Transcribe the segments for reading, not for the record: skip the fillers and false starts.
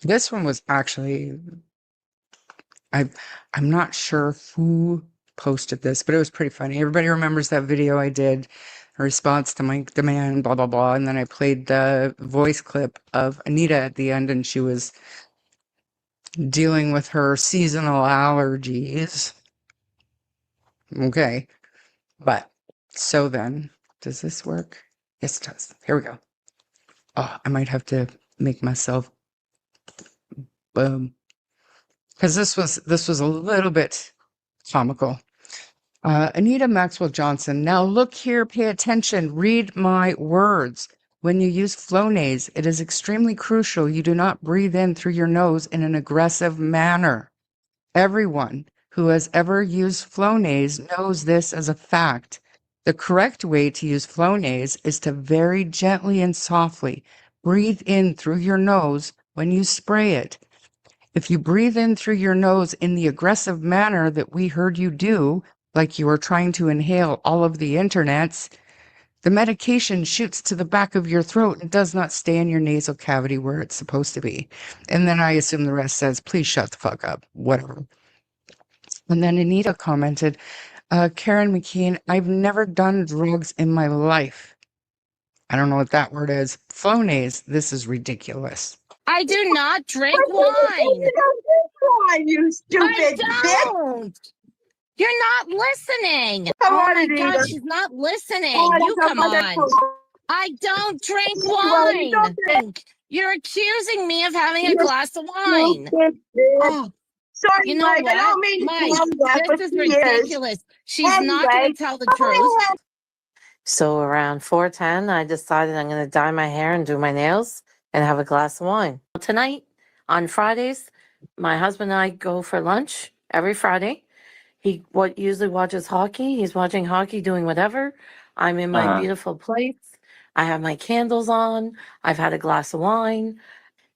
This one was actually, I, I'm not sure who posted this, but it was pretty funny. Everybody remembers that video I did, a response to Mike Demand, blah, blah, blah. And then I played the voice clip of Anita at the end, and she was dealing with her seasonal allergies. Okay. But so then, does this work? Yes, it does. Here we go. Oh, I might have to make myself because this was a little bit comical. Anita Maxwell Johnson. Now look here, pay attention, read my words. When you use Flonase, it is extremely crucial you do not breathe in through your nose in an aggressive manner. Everyone who has ever used Flonase knows this as a fact. The correct way to use Flonase is to very gently and softly breathe in through your nose when you spray it. If you breathe in through your nose in the aggressive manner that we heard you do, like you were trying to inhale all of the internets, the medication shoots to the back of your throat and does not stay in your nasal cavity where it's supposed to be. And then I assume the rest says, please shut the fuck up, whatever. And then Anita commented, Karen McKean, I've never done drugs in my life. I don't know what that word is. Flonase, this is ridiculous. I do not drink wine. You don't drink wine, you stupid I bitch. don't. You're not listening. Come Oh on, my Anita. God, she's not listening. Oh, You come come on. on. I don't drink Well, you don't wine. You're accusing me of having a You're glass of wine. stupid bitch. Oh, Sorry, you know Mike. I what? don't mean to Mike, tell you that, but this is she is. ridiculous. She's not going Anyway. to tell the truth. So around 4:10, I decided I'm going to dye my hair and do my nails and have a glass of wine. Tonight, on Fridays, my husband and I go for lunch every Friday. He usually watches hockey. He's watching hockey, doing whatever. I'm in my beautiful place. I have my candles on. I've had a glass of wine.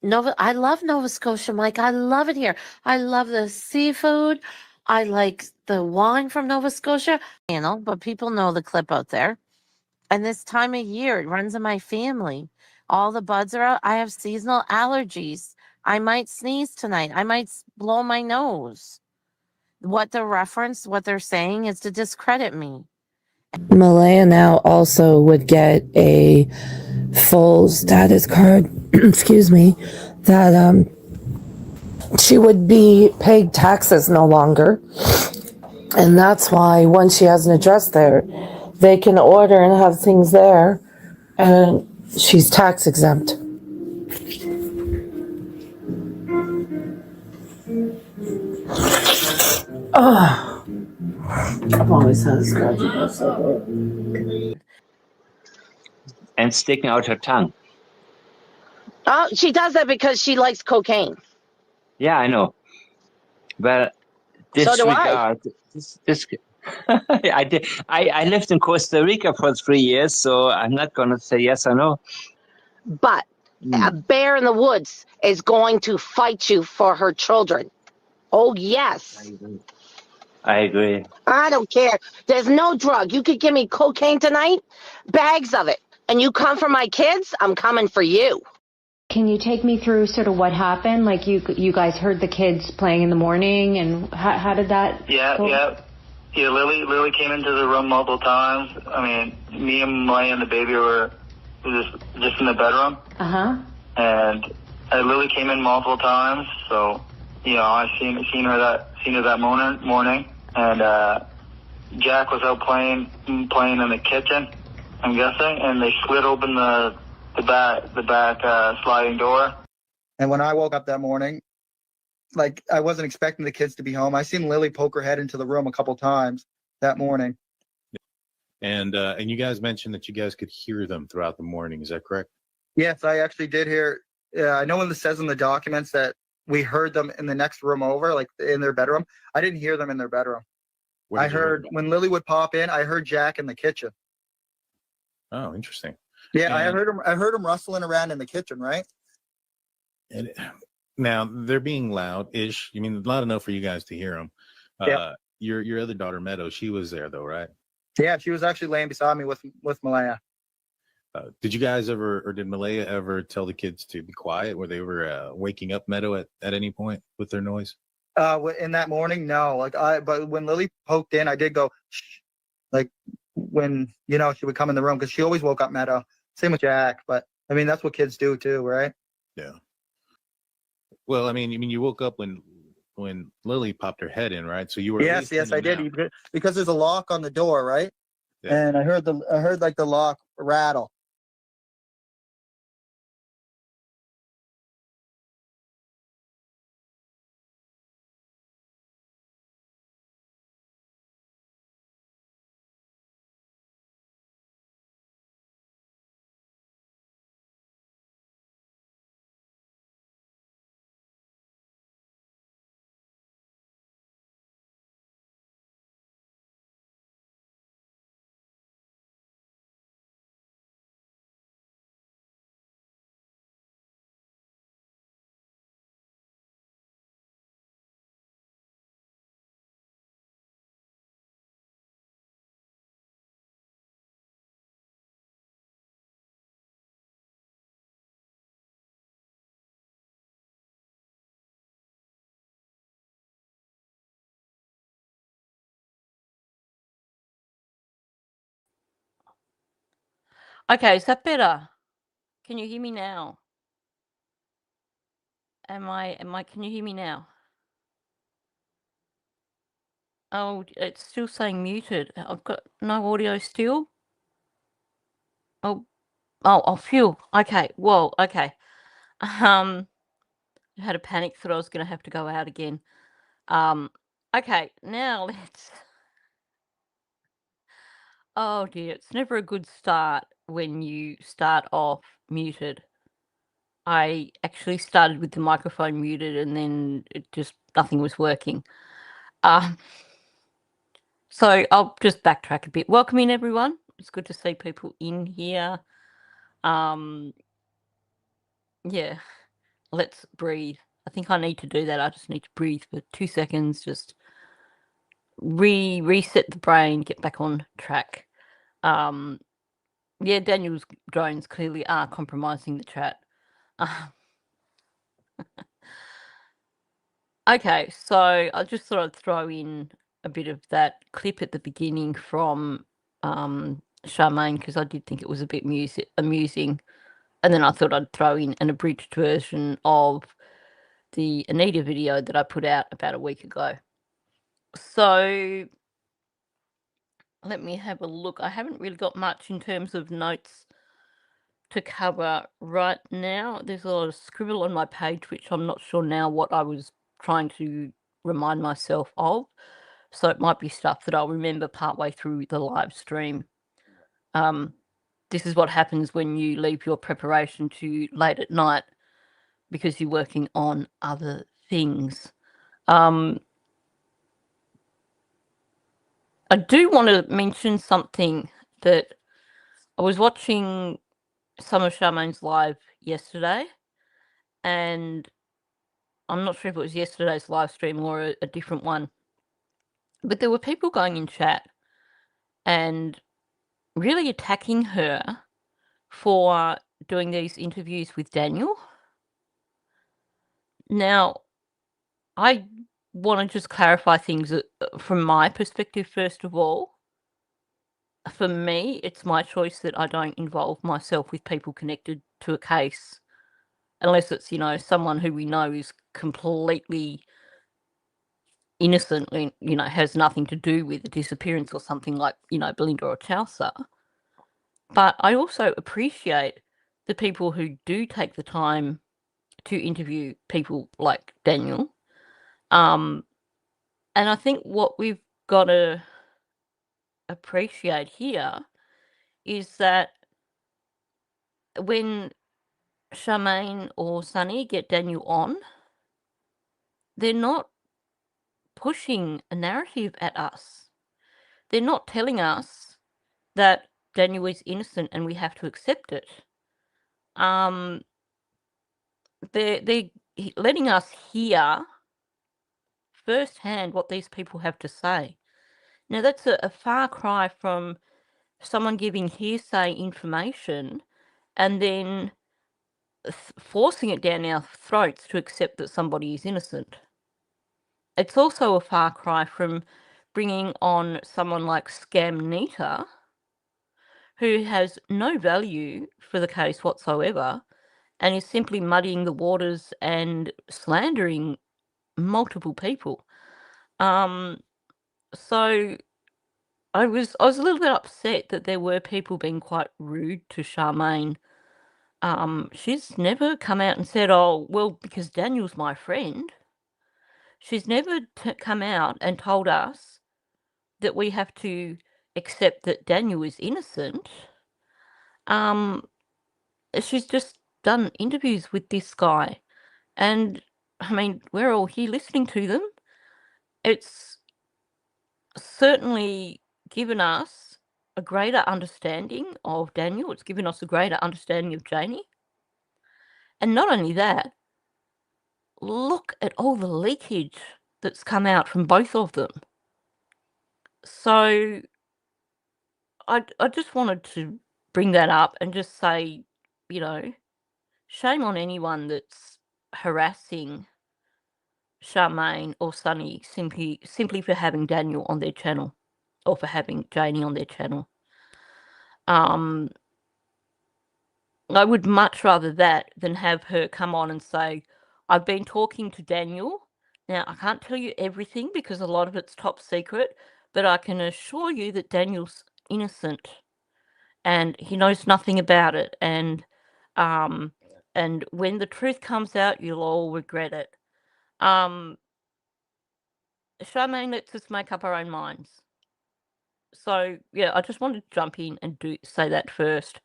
I love Nova Scotia, Mike. I love it here. I love the seafood. I like the wine from Nova Scotia. But people know the clip out there. And this time of year, it runs in my family. All the buds are out. I have seasonal allergies. I might sneeze tonight. I might blow my nose. What they're saying is to discredit me. Malaya now also would get a full status card, excuse me, that she would be paid taxes no longer. And that's why when she has an address there, they can order and have things there, and she's tax exempt. Oh, I've always had a scratchy nose so good. And sticking out her tongue. Oh, she does that because she likes cocaine. Yeah, I know. But disregard this. I did. I lived in Costa Rica for 3 years, so I'm not going to say yes or no. But a bear in the woods is going to fight you for her children. Oh, yes. I agree. I don't care. There's no drug. You could give me cocaine tonight, bags of it, and you come for my kids, I'm coming for you. Can you take me through sort of what happened? Like you guys heard the kids playing in the morning, and how did that go? Yeah, Lily came into the room multiple times. I mean, me and Malaya and the baby were just in the bedroom. And Lily came in multiple times, so I seen her that morning. And Jack was out playing in the kitchen, I'm guessing, and they slid open the back sliding door. And when I woke up that morning, like, I wasn't expecting the kids to be home. I seen Lily poke her head into the room a couple times that morning. And you guys mentioned that you guys could hear them throughout the morning. Is that correct? Yes, I actually did hear. I know when it says in the documents that we heard them in the next room over, like in their bedroom. I didn't hear them in their bedroom. I heard when Lily would pop in, I heard Jack in the kitchen. Oh, interesting. Yeah, I heard him rustling around in the kitchen, right? And now they're being loud-ish. I mean, loud enough for you guys to hear them. Yeah. Your other daughter, Meadow, she was there though, right? Yeah, she was actually laying beside me with Malaya. Did you guys ever, or did Malaya ever tell the kids to be quiet where they were waking up Meadow at any point with their noise? In that morning, no. But when Lily poked in, I did go, shh. Like when, she would come in the room because she always woke up Meadow. Same with Jack. But I mean, that's what kids do too, right? Yeah. Well, I mean, you woke up when Lily popped her head in, right? So you were Yes, I did. Because there's a lock on the door, right? Yeah. And I heard like the lock rattle. Okay, is that better? Can you hear me now? Can you hear me now? Oh, it's still saying muted. I've got no audio still. Oh, phew. Okay, well, okay. I had a panic, thought I was gonna have to go out again. Okay, now let's. Oh dear, it's never a good start when you start off muted. I actually started with the microphone muted and then nothing was working. So I'll just backtrack a bit. Welcome in, everyone. It's good to see people in here. Yeah, let's breathe. I think I need to do that. I just need to breathe for 2 seconds, just reset the brain, get back on track. Yeah, Daniel's drones clearly are compromising the chat. Okay, so I just thought I'd throw in a bit of that clip at the beginning from Charmaine, because I did think it was a bit amusing. And then I thought I'd throw in an abridged version of the Anita video that I put out about a week ago. So let me have a look. I haven't really got much in terms of notes to cover right now. There's a lot of scribble on my page, which I'm not sure now what I was trying to remind myself of. So it might be stuff that I'll remember partway through the live stream. This is what happens when you leave your preparation to late at night because you're working on other things. I do want to mention something that I was watching some of Charmaine's live yesterday, and I'm not sure if it was yesterday's live stream or a different one, but there were people going in chat and really attacking her for doing these interviews with Daniel. Now, I want to just clarify things from my perspective, first of all. For me, it's my choice that I don't involve myself with people connected to a case unless it's, someone who we know is completely innocent, has nothing to do with the disappearance or something like, Belinda or Chaucer. But I also appreciate the people who do take the time to interview people like Daniel. And I think what we've got to appreciate here is that when Charmaine or Sunny get Daniel on, they're not pushing a narrative at us. They're not telling us that Daniel is innocent and we have to accept it. They're letting us hear firsthand what these people have to say. Now, that's a far cry from someone giving hearsay information and then forcing it down our throats to accept that somebody is innocent. It's also a far cry from bringing on someone like Scam Nita, who has no value for the case whatsoever and is simply muddying the waters and slandering multiple people. So I was a little bit upset that there were people being quite rude to Charmaine. She's never come out and said, "Oh, well, because Daniel's my friend." She's never come out and told us that we have to accept that Daniel is innocent. She's just done interviews with this guy, and I mean, we're all here listening to them. It's certainly given us a greater understanding of Daniel. It's given us a greater understanding of Janie. And not only that, look at all the leakage that's come out from both of them. So I just wanted to bring that up and just say, you know, shame on anyone that's harassing Charmaine or Sunny simply for having Daniel on their channel or for having Janie on their channel. I would much rather that than have her come on and say, "I've been talking to Daniel. Now, I can't tell you everything because a lot of it's top secret, but I can assure you that Daniel's innocent and he knows nothing about it. And when the truth comes out, you'll all regret it." Charmaine lets us make up our own minds. So, yeah, I just wanted to jump in and say that first,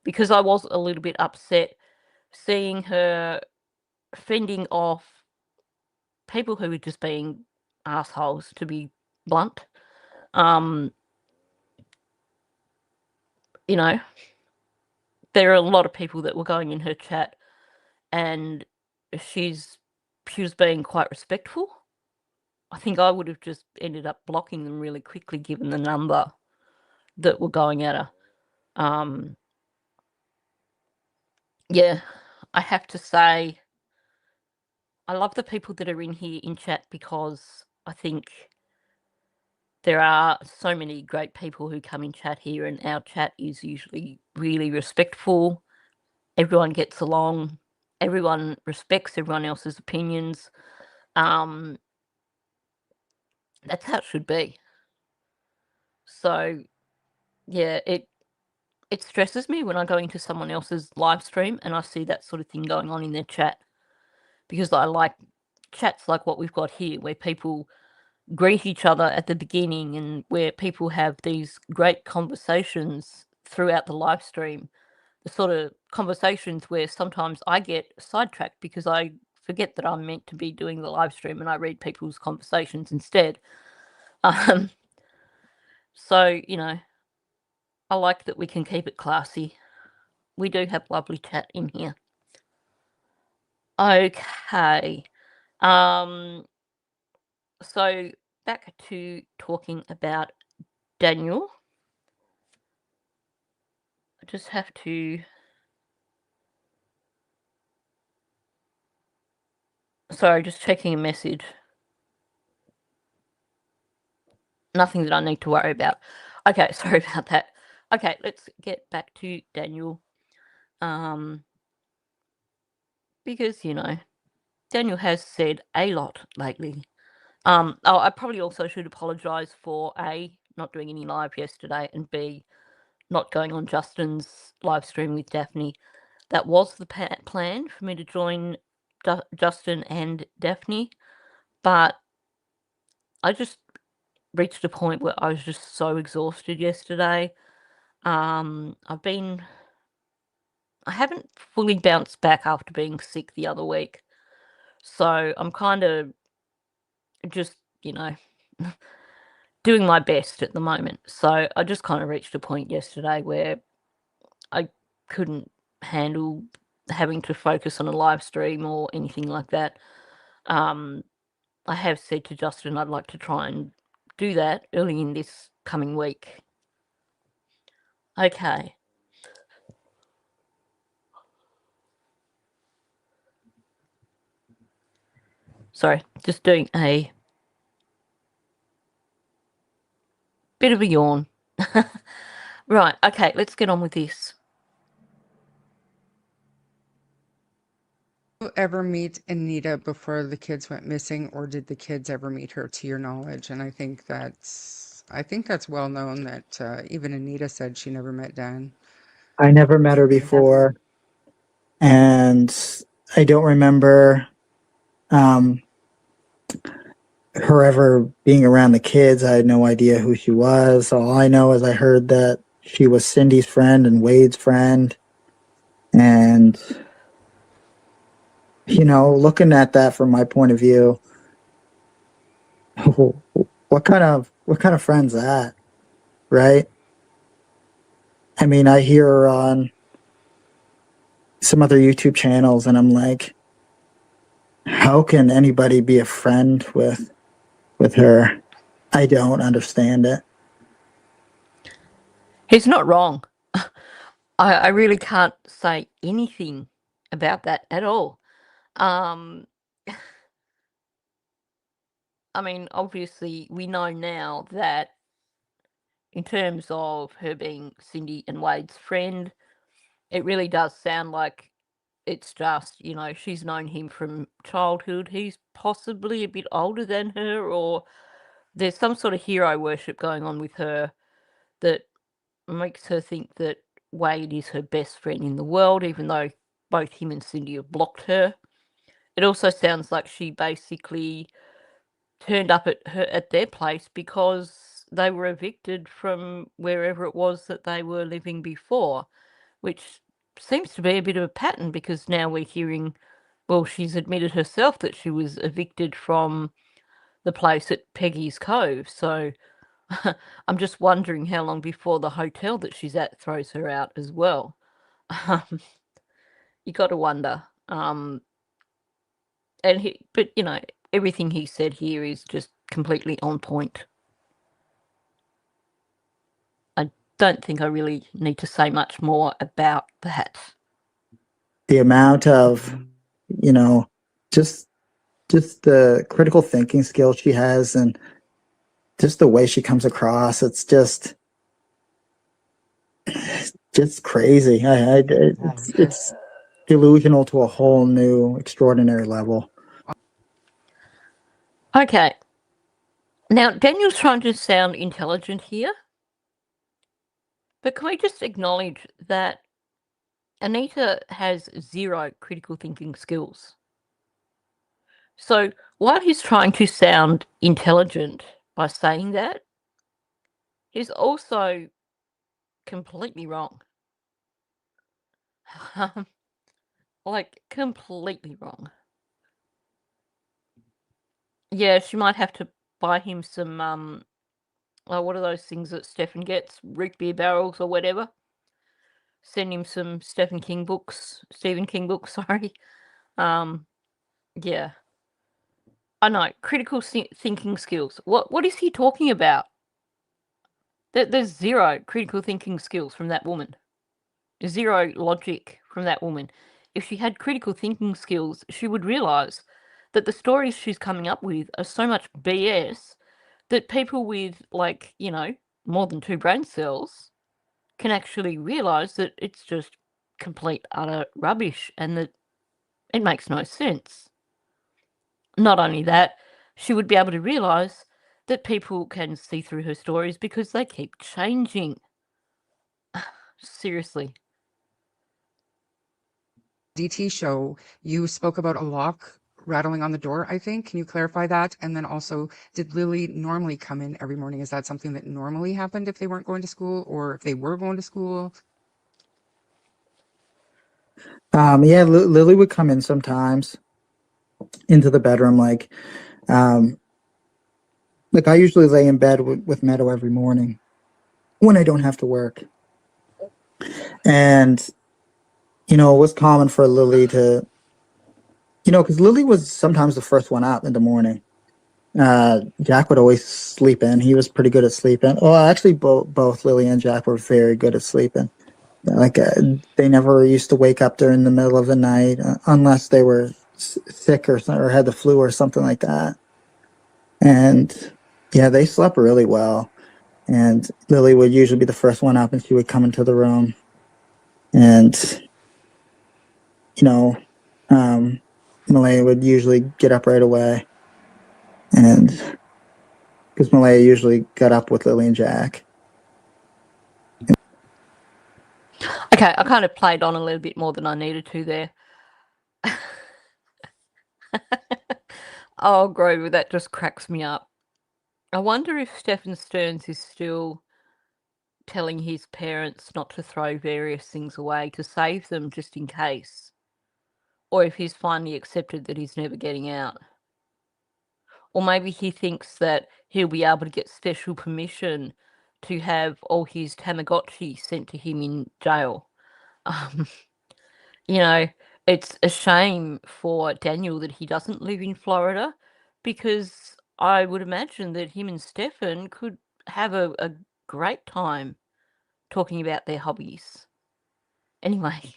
because I was a little bit upset seeing her fending off people who were just being assholes, to be blunt. You know, there are a lot of people that were going in her chat, and she was being quite respectful. I think I would have just ended up blocking them really quickly, given the number that were going at her. Yeah, I have to say, I love the people that are in here in chat because I think there are so many great people who come in chat here, and our chat is usually really respectful. Everyone gets along. Everyone respects everyone else's opinions. That's how it should be. So, yeah, it stresses me when I go into someone else's live stream and I see that sort of thing going on in their chat, because I like chats like what we've got here, where people greet each other at the beginning and where people have these great conversations throughout the live stream. The sort of conversations where sometimes I get sidetracked because I forget that I'm meant to be doing the live stream and I read people's conversations instead. So, you know, I like that we can keep it classy. We do have lovely chat in here. Okay. So back to talking about Daniel. I just have to... Sorry, just checking a message. Nothing that I need to worry about. Okay, sorry about that. Okay, let's get back to Daniel. Because, you know, Daniel has said a lot lately. I probably also should apologise for A, not doing any live yesterday, and B, not going on Justin's live stream with Daphne. That was the plan for me to join Justin and Daphne, but I just reached a point where I was just so exhausted yesterday. I haven't fully bounced back after being sick the other week, so I'm kind of just, you know, doing my best at the moment. So I just kind of reached a point yesterday where I couldn't handle having to focus on a live stream or anything like that. I have said to Justin I'd like to try and do that early in this coming week. Okay. Sorry, just doing a bit of a yawn. Right, okay, let's get on with this. Did you ever meet Anita before the kids went missing, or did the kids ever meet her, to your knowledge? And I think that's well known that even Anita said she never met Dan. I never met her before, and I don't remember her ever being around the kids. I had no idea who she was. All I know is I heard that she was Cindy's friend and Wade's friend. And, you know, looking at that from my point of view, what kind of friend's that, right? I mean, I hear her on some other YouTube channels, and I'm like, how can anybody be a friend with her? I don't understand it. He's not wrong. I really can't say anything about that at all. I mean, obviously, we know now that in terms of her being Cindy and Wade's friend, it really does sound like it's just, you know, she's known him from childhood. He's possibly a bit older than her, or there's some sort of hero worship going on with her that makes her think that Wade is her best friend in the world, even though both him and Cindy have blocked her. It also sounds like she basically turned up at their place because they were evicted from wherever it was that they were living before, which seems to be a bit of a pattern, because now we're hearing, well, she's admitted herself that she was evicted from the place at Peggy's Cove. So I'm just wondering how long before the hotel that she's at throws her out as well. You got to wonder. But you know, everything he said here is just completely on point. I don't think I really need to say much more about that. The amount of, you know, just the critical thinking skill she has, and just the way she comes across, it's just crazy. It's delusional to a whole new extraordinary level. Okay. Now, Daniel's trying to sound intelligent here, but can we just acknowledge that Anita has zero critical thinking skills? So while he's trying to sound intelligent by saying that, he's also completely wrong. Like, completely wrong. Yeah, she might have to buy him some, what are those things that Stephen gets? Root beer barrels or whatever. Send him some Stephen King books, sorry. Yeah. I know, critical thinking skills. What is he talking about? There's zero critical thinking skills from that woman. Zero logic from that woman. If she had critical thinking skills, she would realize that the stories she's coming up with are so much BS that people with, like, you know, more than 2 brain cells can actually realize that it's just complete, utter rubbish and that it makes no sense. Not only that, she would be able to realize that people can see through her stories because they keep changing. Seriously. DT show, you spoke about a lock rattling on the door, I think. Can you clarify that? And then also, did Lily normally come in every morning? Is that something that normally happened if they weren't going to school, or if they were going to school? Yeah, Lily would come in sometimes into the bedroom. Like I usually lay in bed with Meadow every morning when I don't have to work. And, you know, it was common for Lily to, you know, because Lily was sometimes the first one out in the morning. Jack would always sleep in. He was pretty good at sleeping. Well, actually, both Lily and Jack were very good at sleeping. Like they never used to wake up during the middle of the night unless they were sick or had the flu or something like that. And yeah, they slept really well. And Lily would usually be the first one up, and she would come into the room. And Malaya would usually get up right away, and because Malaya usually got up with Lily and Jack. Okay, I kind of played on a little bit more than I needed to there. Oh, Grover, that just cracks me up. I wonder if Stephen Stearns is still telling his parents not to throw various things away to save them just in case. Or if he's finally accepted that he's never getting out. Or maybe he thinks that he'll be able to get special permission to have all his Tamagotchi sent to him in jail. It's a shame for Daniel that he doesn't live in Florida, because I would imagine that him and Stefan could have a great time talking about their hobbies. Anyway,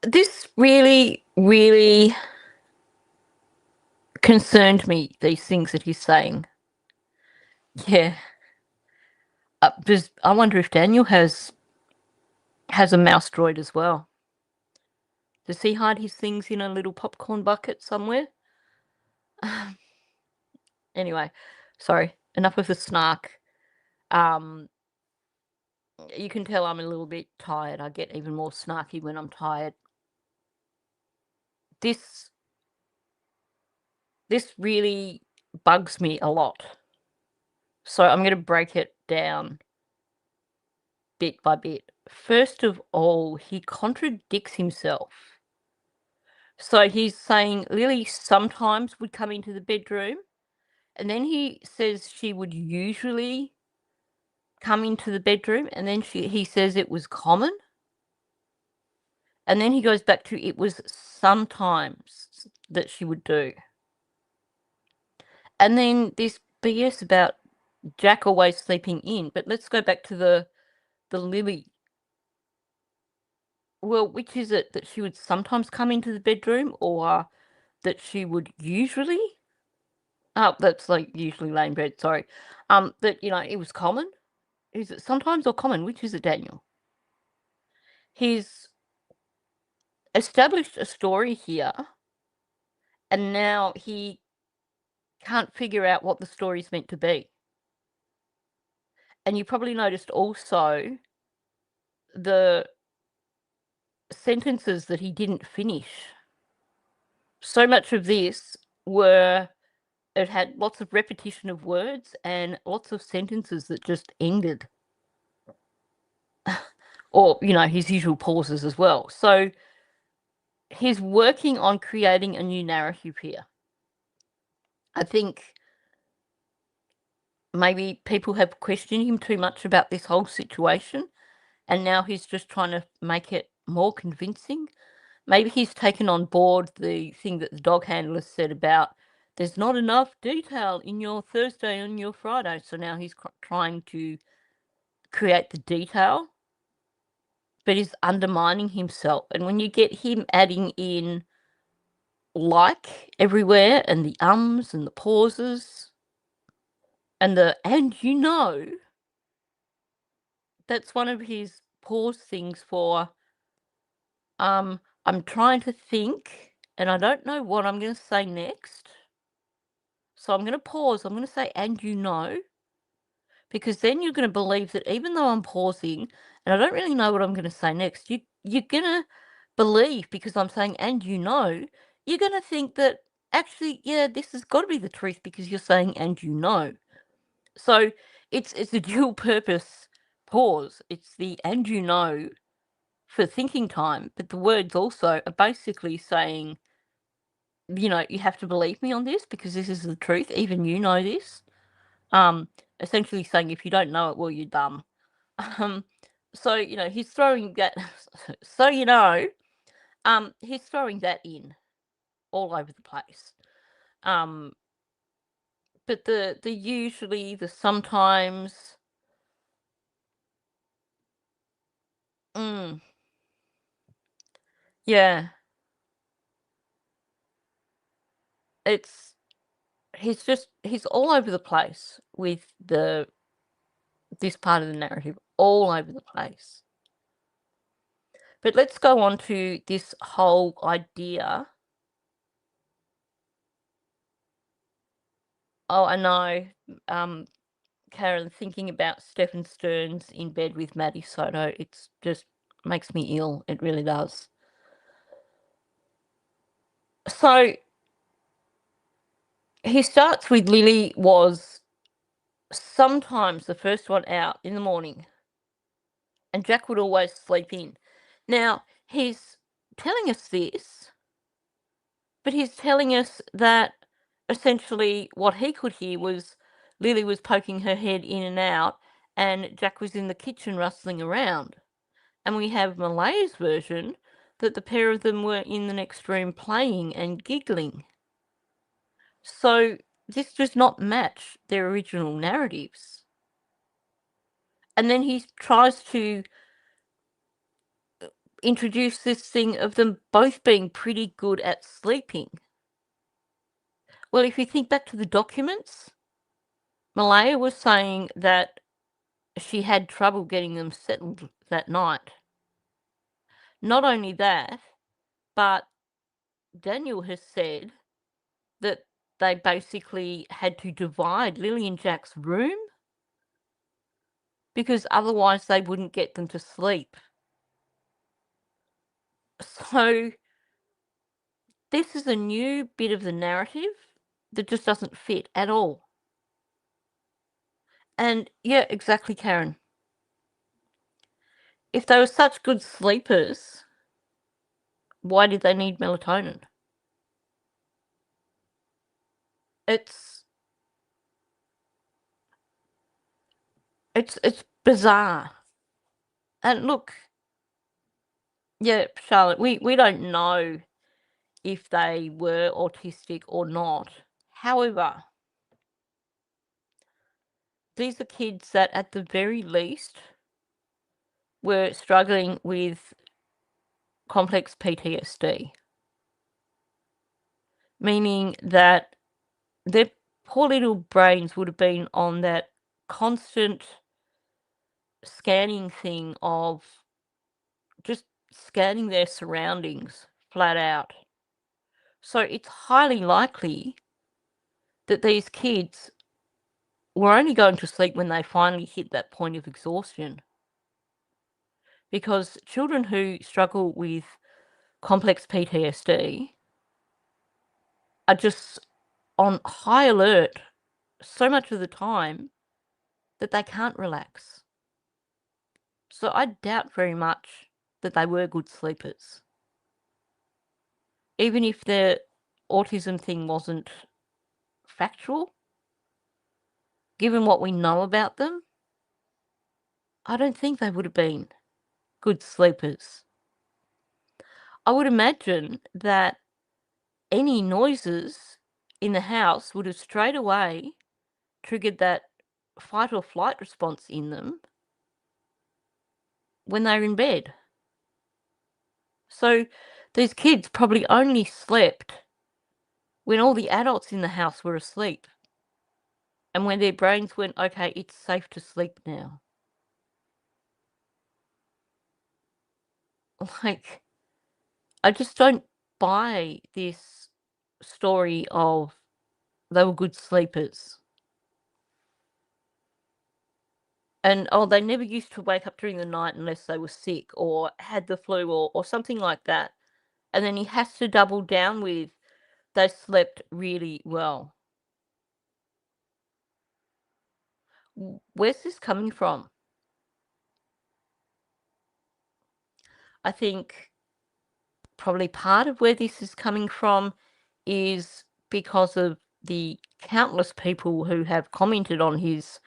this really, really concerned me, these things that he's saying. Yeah. Because I wonder if Daniel has a mouse droid as well. Does he hide his things in a little popcorn bucket somewhere? Anyway, sorry, enough of the snark. You can tell I'm a little bit tired. I get even more snarky when I'm tired. This really bugs me a lot. So I'm going to break it down bit by bit. First of all, he contradicts himself. So he's saying Lily sometimes would come into the bedroom, and then he says she would usually come into the bedroom, and then he says it was common. And then he goes back to it was sometimes that she would do. And then this BS about Jack always sleeping in. But let's go back to the Lily. Well, which is it, that she would sometimes come into the bedroom, or that she would usually? Oh, that's like usually laying bed, sorry. That, it was common? Is it sometimes or common? Which is it, Daniel? He's established a story here, and now he can't figure out what the story's meant to be. And you probably noticed also the sentences that he didn't finish. So much of this it had lots of repetition of words and lots of sentences that just ended. Or, his usual pauses as well. So he's working on creating a new narrative here. I think maybe people have questioned him too much about this whole situation, and now he's just trying to make it more convincing. Maybe he's taken on board the thing that the dog handler said about there's not enough detail in your Thursday and your Friday, so now he's trying to create the detail, but he's undermining himself. And when you get him adding in like everywhere, and the ums and the pauses, and that's one of his pause things for I'm trying to think, and I don't know what I'm going to say next. So I'm going to pause. I'm going to say, because then you're going to believe that even though I'm pausing and I don't really know what I'm going to say next, you're going to believe, because I'm saying, you're going to think that actually, yeah, this has got to be the truth because you're saying, So it's a dual purpose pause. It's the for thinking time, but the words also are basically saying, you have to believe me on this because this is the truth. Even this. Essentially saying if you don't know it, well, you're dumb. So he's throwing that. So he's throwing that in. all over the place. But the usually, the sometimes, yeah, it's he's all over the place with this part of the narrative, all over the place. But let's go on to this whole idea. Oh, I know. Karen, thinking about Stephen Stearns in bed with Maddie Soto, it's just makes me ill. It really does. So he starts with Lily was sometimes the first one out in the morning, and Jack would always sleep in. Now, he's telling us this, but he's telling us that essentially what he could hear was Lily was poking her head in and out, and Jack was in the kitchen rustling around. And we have Malaya's version that the pair of them were in the next room playing and giggling. So this does not match their original narratives. And then he tries to introduce this thing of them both being pretty good at sleeping. Well, if you think back to the documents, Malaya was saying that she had trouble getting them settled that night. Not only that, but Daniel has said that they basically had to divide Lily and Jack's room because otherwise they wouldn't get them to sleep. So this is a new bit of the narrative that just doesn't fit at all. And yeah, exactly, Karen. If they were such good sleepers, why did they need melatonin? It's bizarre. And look, yeah, Charlotte, we don't know if they were autistic or not. However, these are kids that at the very least were struggling with complex PTSD, meaning that their poor little brains would have been on that constant scanning thing of just scanning their surroundings flat out. So it's highly likely that these kids were only going to sleep when they finally hit that point of exhaustion. Because children who struggle with complex PTSD are just on high alert so much of the time that they can't relax. So I doubt very much that they were good sleepers. Even if the autism thing wasn't factual, given what we know about them, I don't think they would have been good sleepers. I would imagine that any noises in the house would have straight away triggered that fight or flight response in them when they were in bed. So these kids probably only slept when all the adults in the house were asleep and when their brains went, okay, it's safe to sleep now. Like, I just don't buy this story of they were good sleepers. And, oh, they never used to wake up during the night unless they were sick or had the flu or something like that. And then he has to double down with they slept really well. Where's this coming from? I think probably part of where this is coming from is because of the countless people who have commented on his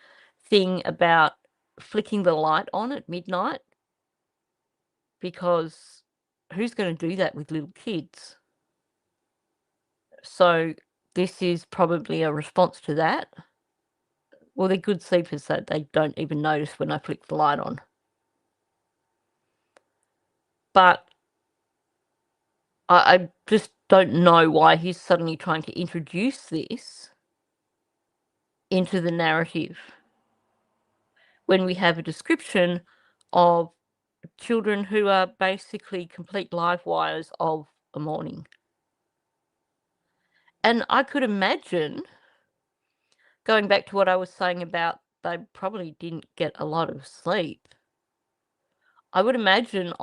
thing about flicking the light on at midnight. Because who's going to do that with little kids? So this is probably a response to that. Well, they're good sleepers, so they don't even notice when I flick the light on. But I just don't know why he's suddenly trying to introduce this into the narrative when we have a description of children who are basically complete live wires of a morning. And I could imagine, going back to what I was saying about they probably didn't get a lot of sleep, I would imagine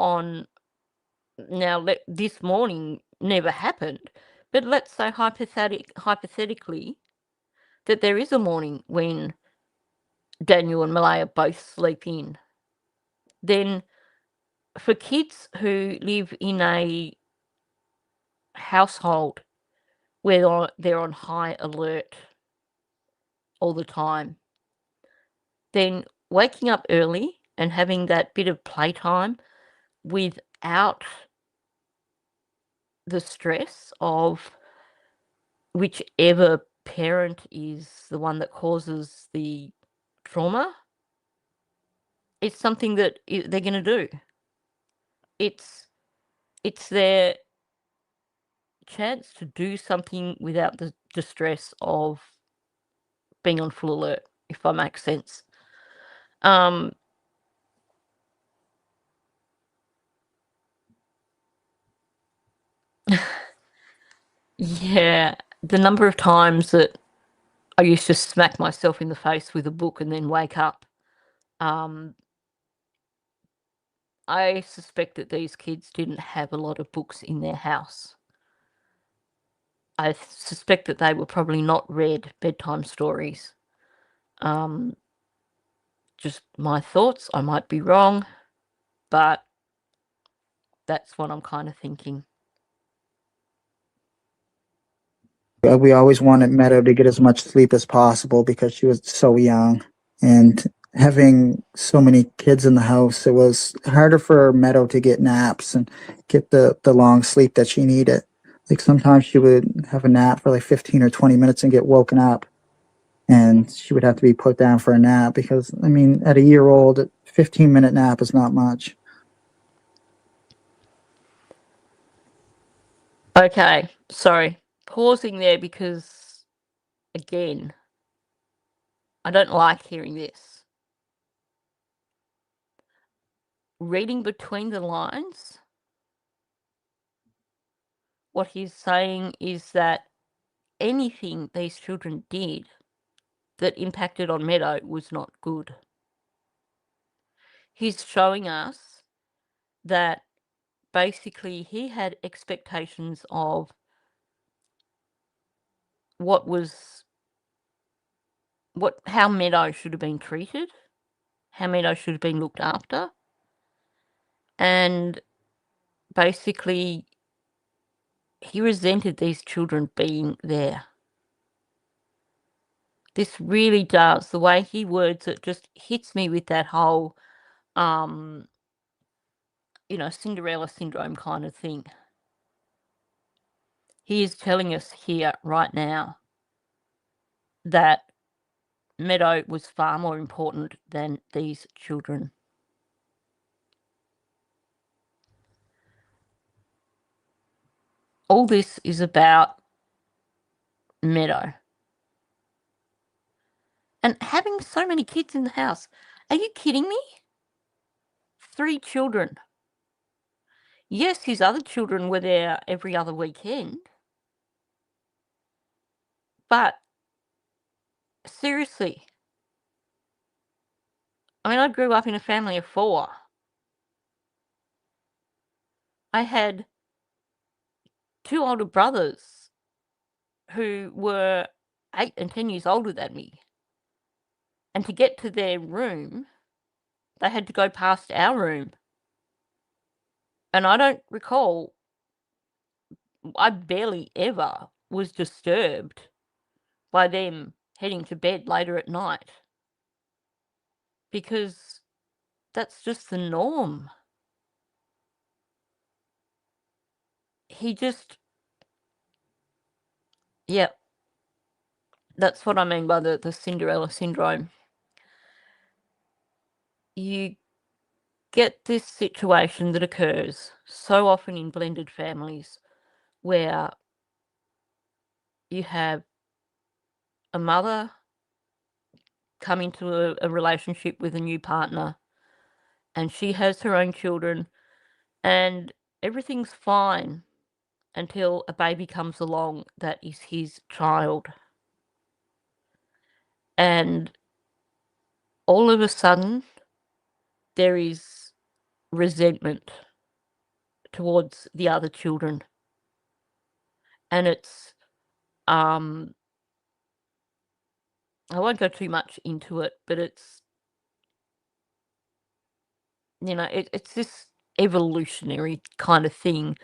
this morning never happened, but let's say hypothetically that there is a morning when Daniel and Malaya both sleep in. Then for kids who live in a household where they're on high alert all the time, then waking up early and having that bit of playtime without the stress of whichever parent is the one that causes the trauma, it's something that they're going to do. It's their chance to do something without the distress of being on full alert, if I make sense. Yeah, the number of times that I used to smack myself in the face with a book and then wake up. I suspect that these kids didn't have a lot of books in their house. I suspect that they were probably not read bedtime stories. Just my thoughts. I might be wrong, but that's what I'm kind of thinking. We always wanted Meadow to get as much sleep as possible because she was so young. And having so many kids in the house, it was harder for Meadow to get naps and get the long sleep that she needed. Like sometimes she would have a nap for like 15 or 20 minutes and get woken up. And she would have to be put down for a nap because, I mean, at a year old, a 15-minute nap is not much. Okay, sorry. Pausing there because, again, I don't like hearing this. Reading between the lines, what he's saying is that anything these children did that impacted on Meadow was not good. He's showing us that basically he had expectations of how Meadow should have been treated, how Meadow should have been looked after, and basically he resented these children being there. This really does. The way he words it just hits me with that whole, Cinderella syndrome kind of thing. He is telling us here right now that Meadow was far more important than these children. All this is about Meadow. And having so many kids in the house. Are you kidding me? 3 children. Yes, his other children were there every other weekend. But seriously, I mean, I grew up in a family of 4. I had 2 older brothers who were 8 and 10 years older than me. And to get to their room, they had to go past our room. And I don't recall, I barely ever was disturbed by them heading to bed later at night. Because that's just the norm. He just Yeah. That's what I mean by the Cinderella syndrome. You get this situation that occurs so often in blended families where you have a mother come into a relationship with a new partner and she has her own children and everything's fine until a baby comes along that is his child. And all of a sudden, there is resentment towards the other children. And it's, I won't go too much into it, but it's, it's this evolutionary kind of thing.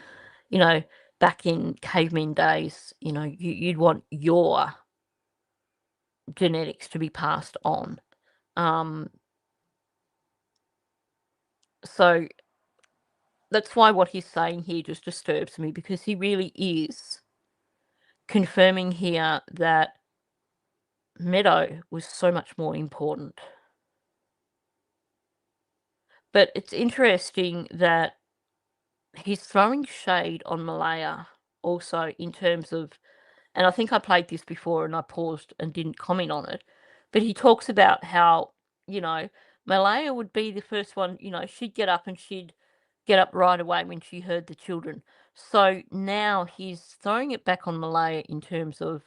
Back in cavemen days, you'd want your genetics to be passed on. So that's why what he's saying here just disturbs me, because he really is confirming here that Meadow was so much more important. But it's interesting that he's throwing shade on Malaya also in terms of, and I think I played this before and I paused and didn't comment on it, but he talks about how, Malaya would be the first one, she'd get up and she'd get up right away when she heard the children. So now he's throwing it back on Malaya in terms of,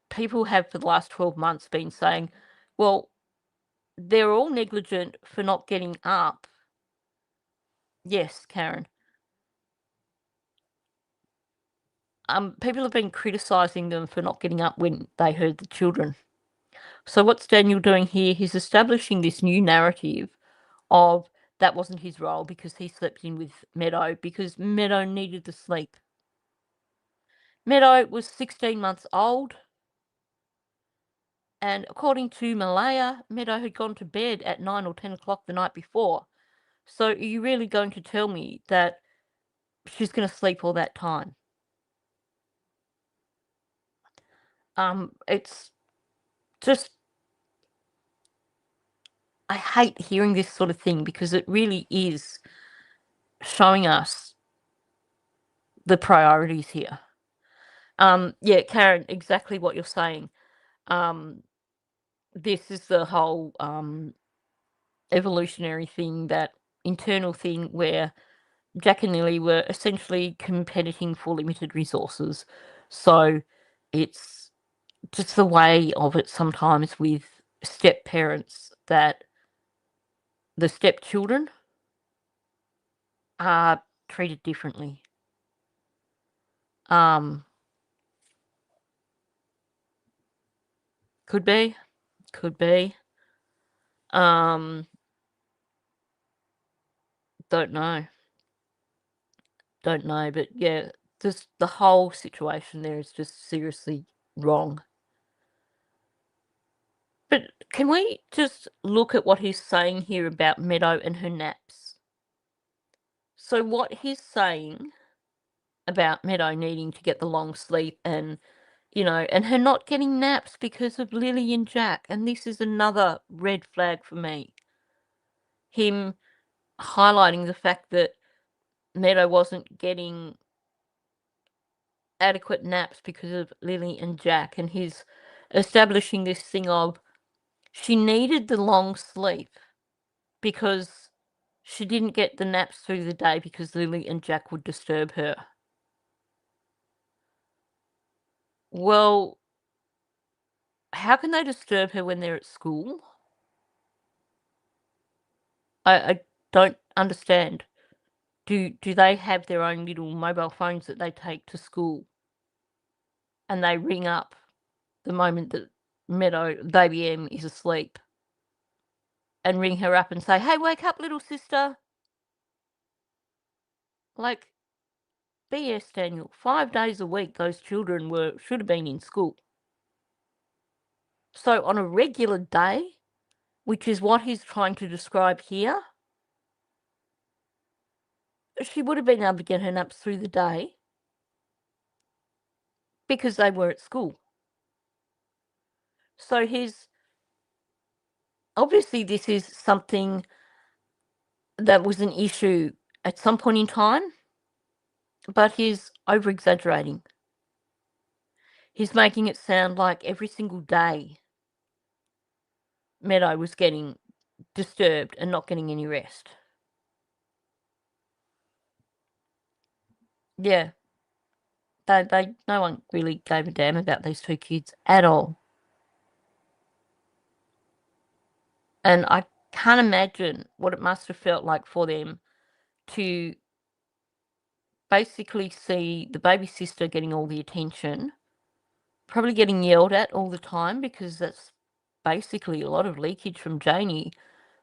people have for the last 12 months been saying, well, they're all negligent for not getting up. Yes, Karen. People have been criticising them for not getting up when they heard the children. So what's Daniel doing here? He's establishing this new narrative of that wasn't his role because he slept in with Meadow because Meadow needed to sleep. Meadow was 16 months old, and according to Malaya, Meadow had gone to bed at 9 or 10 o'clock the night before. So are you really going to tell me that she's going to sleep all that time? It's just, I hate hearing this sort of thing because it really is showing us the priorities here. Yeah, Karen, exactly what you're saying. This is the whole evolutionary thing, that internal thing where Jack and Lily were essentially competing for limited resources. So it's just the way of it sometimes with step parents that the stepchildren are treated differently. Could be. Don't know, but yeah, just the whole situation there is just seriously wrong. But can we just look at what he's saying here about Meadow and her naps? So what he's saying about Meadow needing to get the long sleep and, and her not getting naps because of Lily and Jack, and this is another red flag for me. Him highlighting the fact that Meadow wasn't getting adequate naps because of Lily and Jack, and he's establishing this thing of she needed the long sleep because she didn't get the naps through the day because Lily and Jack would disturb her. Well, how can they disturb her when they're at school? I don't understand. Do they have their own little mobile phones that they take to school and they ring up the moment that baby M is asleep and ring her up and say, hey, wake up, little sister? Like, BS, Daniel. 5 days a week those children should have been in school. So on a regular day, which is what he's trying to describe here, she would have been able to get her naps through the day. because they were at school. So obviously this is something that was an issue at some point in time, but he's over-exaggerating. He's making it sound like every single day Meadow was getting disturbed and not getting any rest. Yeah. No one really gave a damn about these two kids at all. And I can't imagine what it must have felt like for them to basically see the baby sister getting all the attention, probably getting yelled at all the time, because that's basically a lot of leakage from Janie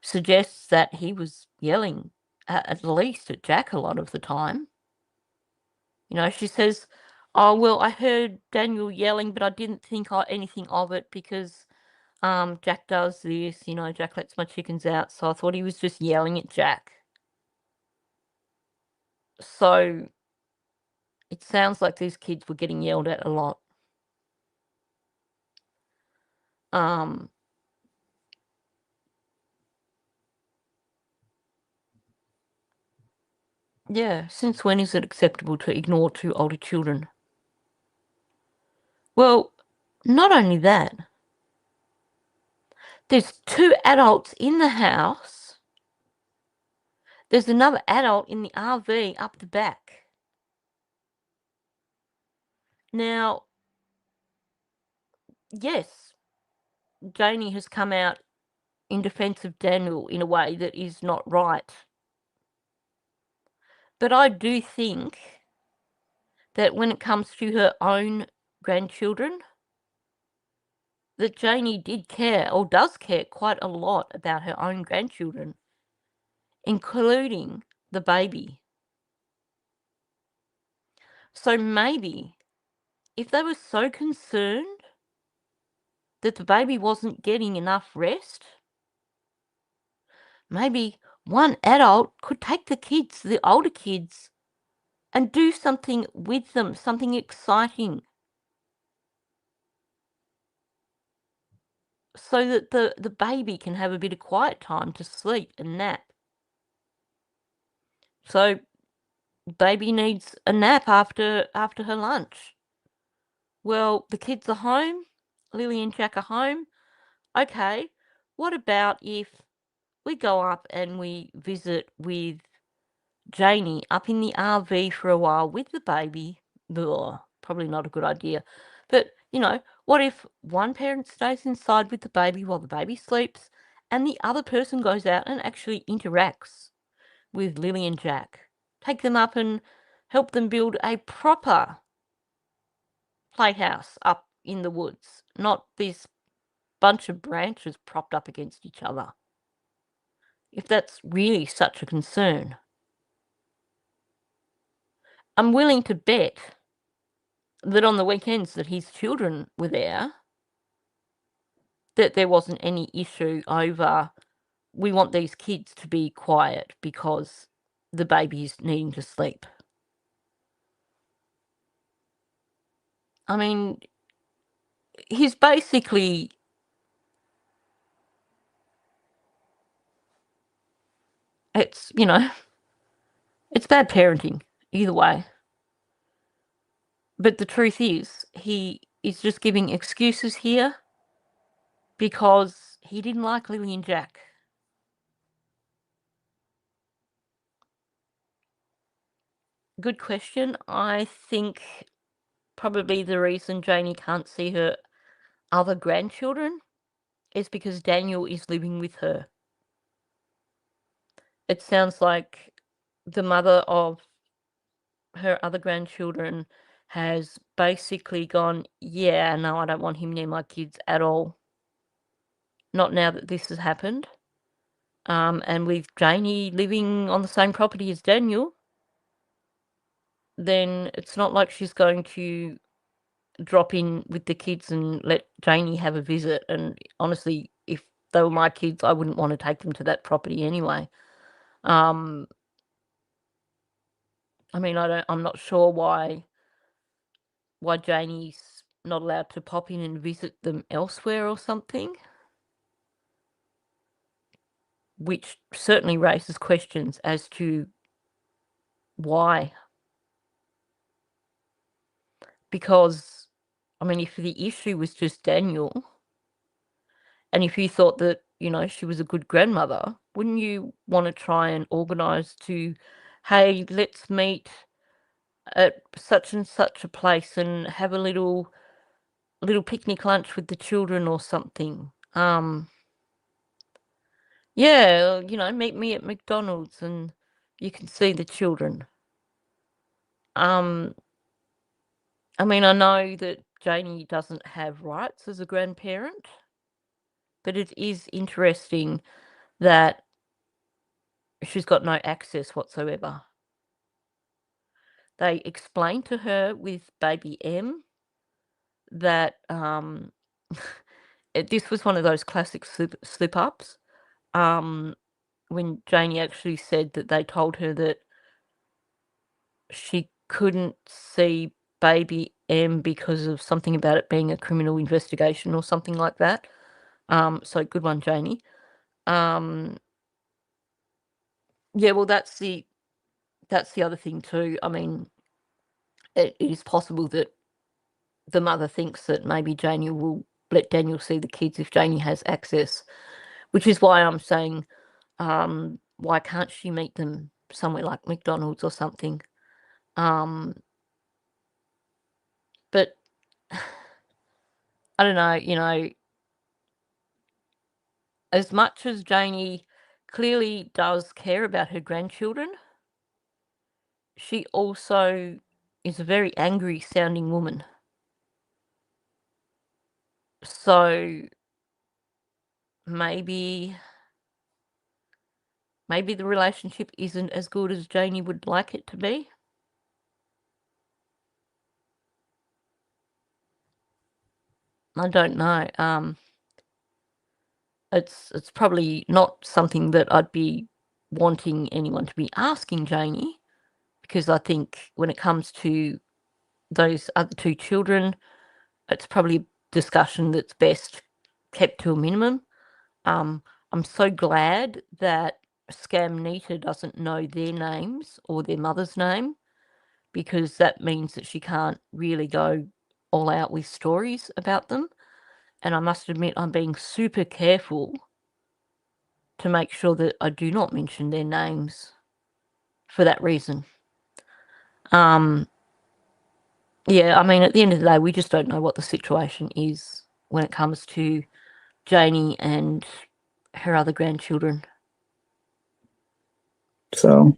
suggests that he was yelling at least at Jack a lot of the time. You know, she says, "Oh, well, I heard Daniel yelling, but I didn't think anything of it because Jack does this, you know, Jack lets my chickens out, so I thought he was just yelling at Jack." So it sounds like these kids were getting yelled at a lot. Yeah, since when is it acceptable to ignore two older children? Well, not only that, there's two adults in the house. There's another adult in the RV up the back. Now, yes, Janie has come out in defense of Daniel in a way that is not right. But I do think that when it comes to her own grandchildren, that Janie did care, or does care quite a lot about her own grandchildren, including the baby. So maybe if they were so concerned that the baby wasn't getting enough rest, maybe one adult could take the kids, the older kids, and do something with them, something exciting, so that the baby can have a bit of quiet time to sleep and nap. So baby needs a nap after her lunch. Well, the kids are home, Lily and Jack are home. Okay, what about if we go up and we visit with Janie up in the RV for a while with the baby? Ugh, probably not a good idea. But, you know, what if one parent stays inside with the baby while the baby sleeps and the other person goes out and actually interacts with Lily and Jack? Take them up and help them build a proper playhouse up in the woods, not this bunch of branches propped up against each other. If that's really such a concern, I'm willing to bet that on the weekends that his children were there, that there wasn't any issue over, we want these kids to be quiet because the baby's needing to sleep. I mean, he's basically it's, you know, it's bad parenting either way. But the truth is, he is just giving excuses here because he didn't like Lily and Jack. Good question. I think probably the reason Janie can't see her other grandchildren is because Daniel is living with her. It sounds like the mother of her other grandchildren has basically gone, yeah, no, I don't want him near my kids at all. Not now that this has happened. And with Janie living on the same property as Daniel, then it's not like she's going to drop in with the kids and let Janie have a visit. And honestly, if they were my kids, I wouldn't want to take them to that property anyway. I mean, I'm not sure why why Janie's not allowed to pop in and visit them elsewhere or something, which certainly raises questions as to why. Because, I mean, if the issue was just Daniel, and if you thought that, you know, she was a good grandmother, wouldn't you want to try and organise to, hey, let's meet at such and such a place and have a little picnic lunch with the children or something? Yeah, you know, meet me at McDonald's and you can see the children. I mean, I know that Janie doesn't have rights as a grandparent, but it is interesting that she's got no access whatsoever. They explained to her with baby M that this was one of those classic slip-ups. When Janie actually said that they told her that she couldn't see baby M because of something about it being a criminal investigation or something like that. So good one, Janie. Yeah, well, that's the other thing too. I mean, it is possible that the mother thinks that maybe Janie will let Daniel see the kids if Janie has access, which is why I'm saying, why can't she meet them somewhere like McDonald's or something? But I don't know, you know, as much as Janie clearly does care about her grandchildren, she also is a very angry sounding woman. So maybe the relationship isn't as good as Janie would like it to be. I don't know. It's probably not something that I'd be wanting anyone to be asking Janie, because I think when it comes to those other two children, it's probably a discussion that's best kept to a minimum. I'm so glad that Scam Nita doesn't know their names or their mother's name, because that means that she can't really go all out with stories about them. And I must admit, I'm being super careful to make sure that I do not mention their names for that reason. Yeah, I mean, at the end of the day, we just don't know what the situation is when it comes to Janie and her other grandchildren. So,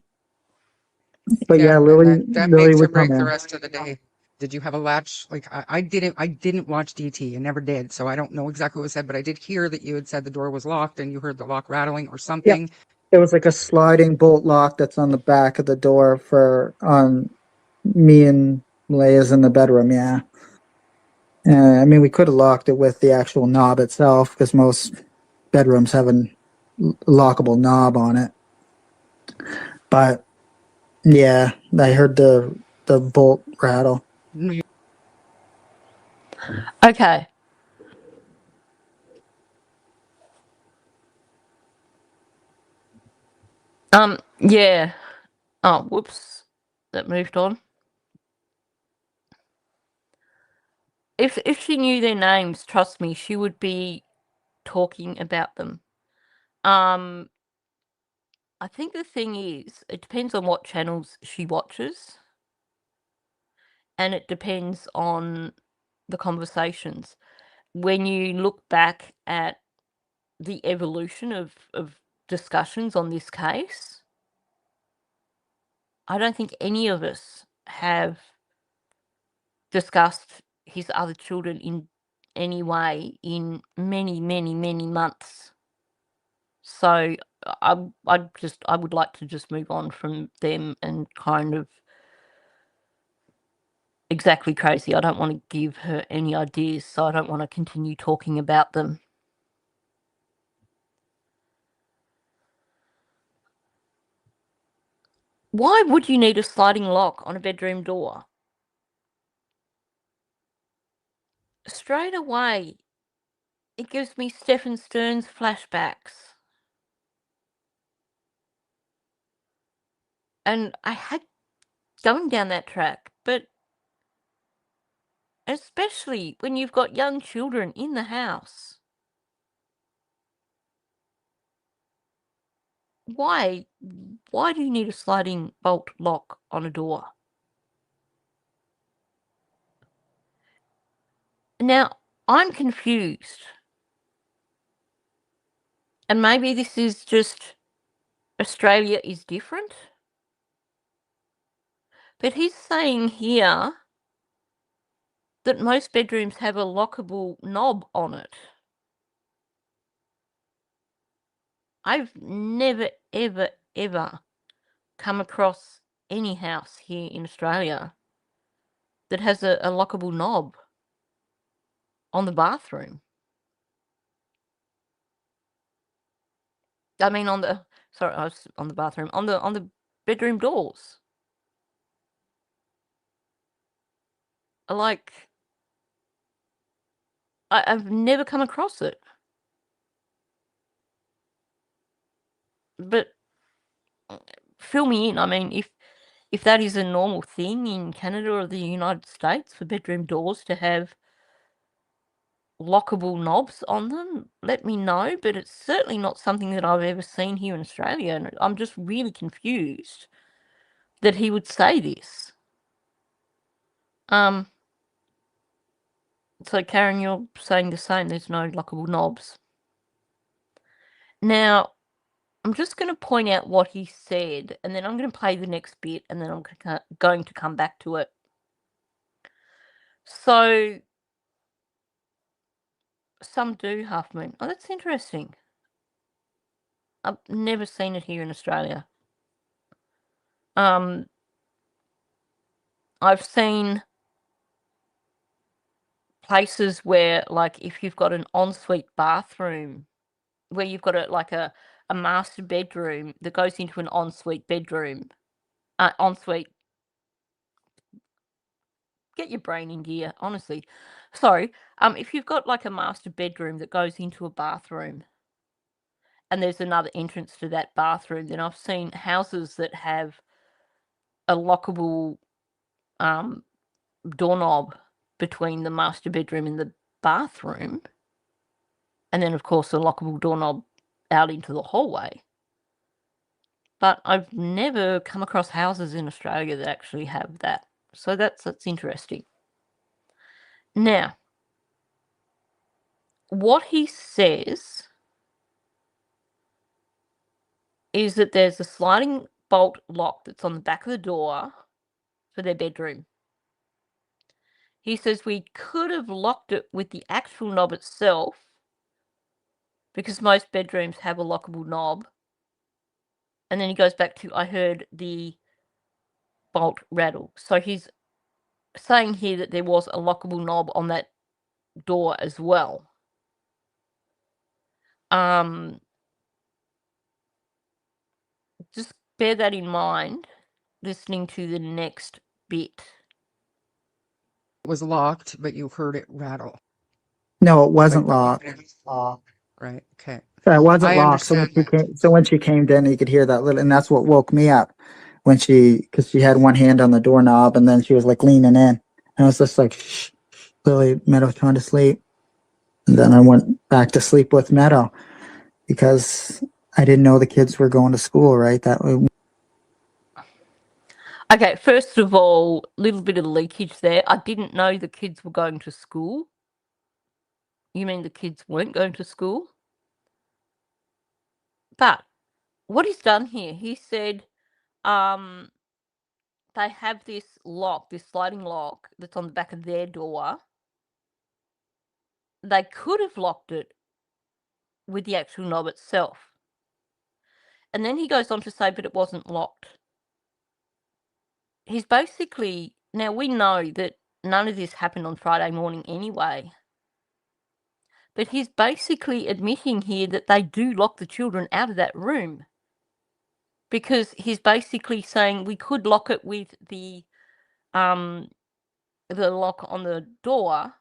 but yeah, And Lily that Lily makes or would come break the in. rest of the day. Did you have a latch? Like I didn't watch DT and never did, so I don't know exactly what was said, but I did hear that you had said the door was locked and you heard the lock rattling or Yep. something. It was like a sliding bolt lock that's on the back of the door for on me and Leia's in the bedroom. Yeah. I mean, we could have locked it with the actual knob itself, because most bedrooms have a lockable knob on it. But yeah, I heard the bolt rattle. Okay. Yeah. Oh, whoops. That moved on. If she knew their names, trust me, she would be talking about them. I think the thing is, it depends on what channels she watches, and it depends on the conversations. When you look back at the evolution of discussions on this case, I don't think any of us have discussed his other children in any way in many, many, many months. So I would like to just move on from them and kind of exactly crazy. I don't want to give her any ideas, so I don't want to continue talking about them. Why would you need a sliding lock on a bedroom door? straight away, it gives me Stephen Stearns flashbacks. And I had going down that track, but especially when you've got young children in the house. Why do you need a sliding bolt lock on a door? Now, I'm confused. And maybe this is just Australia is different. But he's saying here that most bedrooms have a lockable knob on it. I've never, ever, ever come across any house here in Australia that has a lockable knob on the bathroom. I mean, on the bathroom, on the bedroom doors. Like, I've never come across it. But fill me in. I mean, if that is a normal thing in Canada or the United States for bedroom doors to have lockable knobs on them, let me know. But it's certainly not something that I've ever seen here in Australia, and I'm just really confused that he would say this. So Karen, you're saying the same. There's no lockable knobs. Now, I'm just going to point out what he said, and then I'm going to play the next bit, and then I'm going to come back to it. So, some do half moon. Oh, that's interesting. I've never seen it here in Australia. I've seen places where, like, if you've got an ensuite bathroom, where you've got a master bedroom that goes into an ensuite bedroom, ensuite. Get your brain in gear, honestly. Sorry. If you've got like a master bedroom that goes into a bathroom and there's another entrance to that bathroom, then I've seen houses that have a lockable doorknob between the master bedroom and the bathroom. And then, of course, a lockable doorknob out into the hallway. But I've never come across houses in Australia that actually have that. So that's interesting. Now, what he says is that there's a sliding bolt lock that's on the back of the door for their bedroom. He says we could have locked it with the actual knob itself because most bedrooms have a lockable knob. And then he goes back to, I heard the bolt rattle. So he's saying here that there was a lockable knob on that door as well. Just bear that in mind, listening to the next bit. It was locked, but you heard it rattle. No, it wasn't locked. Right. Okay. It wasn't I locked. understand. So when she came in, you could hear that little, and that's what woke me up because she had one hand on the doorknob and then she was like leaning in, and I was just like, shh, Lily, Meadow's trying to sleep. And then I went back to sleep with Meadow because I didn't know the kids were going to school, right? Okay, first of all, a little bit of leakage there. I didn't know the kids were going to school. You mean the kids weren't going to school? But what he's done here, he said they have this lock, this sliding lock that's on the back of their door. They could have locked it with the actual knob itself. And then he goes on to say, but it wasn't locked. He's basically, now we know that none of this happened on Friday morning anyway. But he's basically admitting here that they do lock the children out of that room. Because he's basically saying we could lock it with the lock on the door,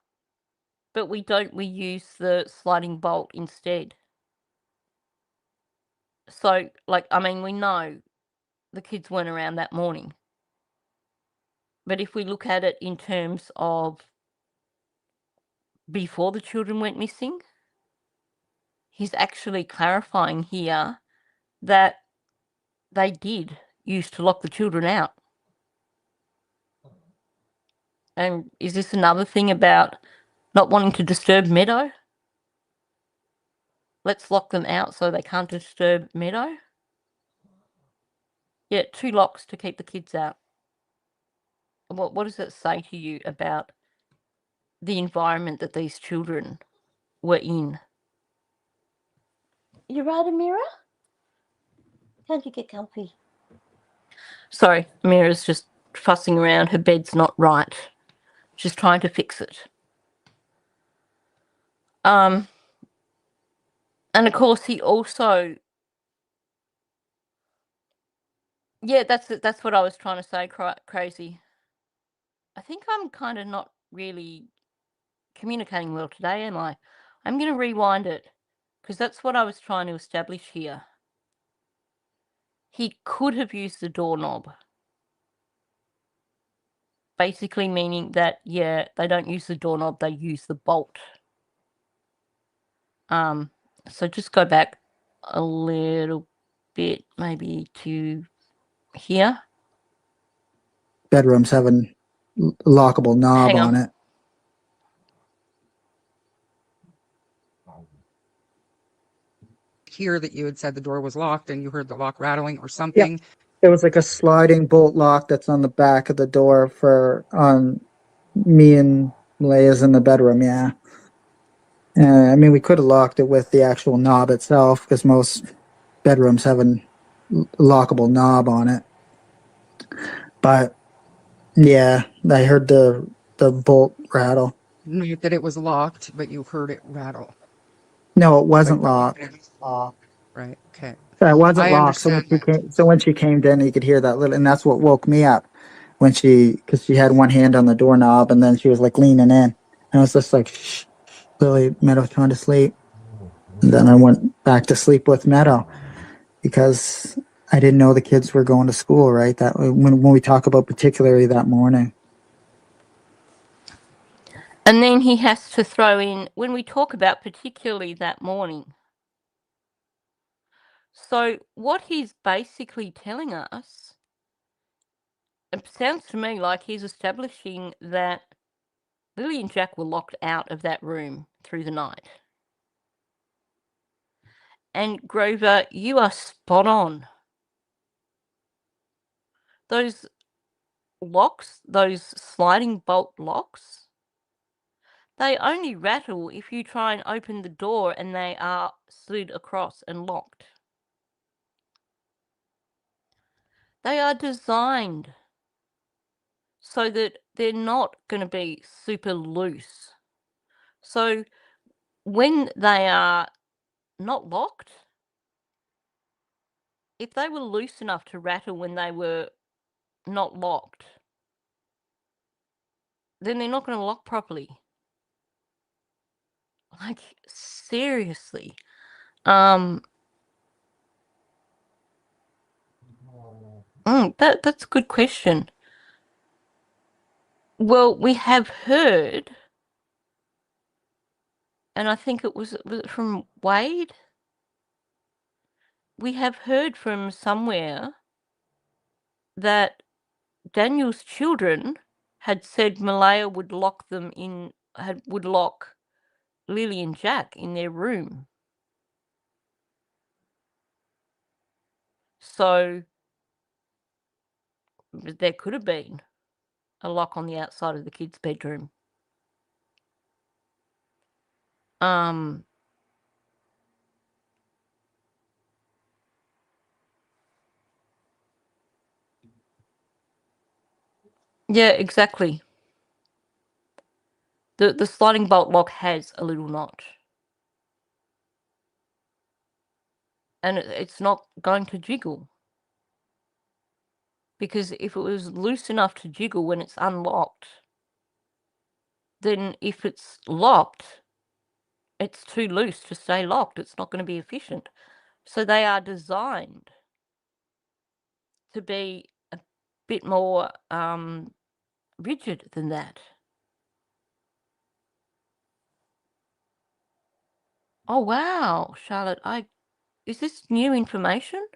But we use the sliding bolt instead. So, like, I mean, we know the kids weren't around that morning. But if we look at it in terms of before the children went missing, he's actually clarifying here that they did used to lock the children out. And is this another thing about not wanting to disturb Meadow? Let's lock them out so they can't disturb Meadow? Yeah, 2 locks to keep the kids out. What does it say to you about the environment that these children were in? You right, Amira? How'd you get comfy? Sorry, Amira's just fussing around. Her bed's not right. She's trying to fix it. And of course, he also... Yeah, that's what I was trying to say, Crazy. I think I'm kind of not really communicating well today, am I? I'm going to rewind it, because that's what I was trying to establish here. He could have used the doorknob. Basically meaning that, yeah, they don't use the doorknob, they use the bolt. So just go back a little bit, maybe to here. Bedrooms have a lockable knob Hang on on. it. Hear that you had said the door was locked and you heard the lock rattling or something. It was like a sliding bolt lock that's on the back of the door for me and Leia's in the bedroom. Yeah. I mean, we could have locked it with the actual knob itself because most bedrooms have a lockable knob on it. But yeah, I heard the bolt rattle. Not that it was locked, but you heard it rattle. No, it wasn't locked. Right. Okay. It wasn't I locked. understand. So when she came in, you could hear that little, and that's what woke me up when because she had one hand on the doorknob and then she was like leaning in, and I was just like, shh, Lily, Meadow's trying to sleep. And then I went back to sleep with Meadow because I didn't know the kids were going to school, right? That when we talk about particularly that morning. And then he has to throw in, when we talk about particularly that morning. So what he's basically telling us, it sounds to me like he's establishing that Lily and Jack were locked out of that room through the night. And Grover, you are spot on. Those locks, those sliding bolt locks, they only rattle if you try and open the door and they are slid across and locked. They are designed so that they're not going to be super loose. So when they are not locked, if they were loose enough to rattle when they were not locked, then they're not going to lock properly. Like, seriously. That's a good question. Well, we have heard, and I think was it from Wade? We have heard from somewhere that Daniel's children had said Malaya would lock would lock Lily and Jack in their room. So there could have been a lock on the outside of the kids' bedroom. Yeah, exactly. The sliding bolt lock has a little notch. And it's not going to jiggle. Because if it was loose enough to jiggle when it's unlocked, then if it's locked, it's too loose to stay locked. It's not going to be efficient. So they are designed to be a bit more rigid than that. Oh, wow, Charlotte, is this new information?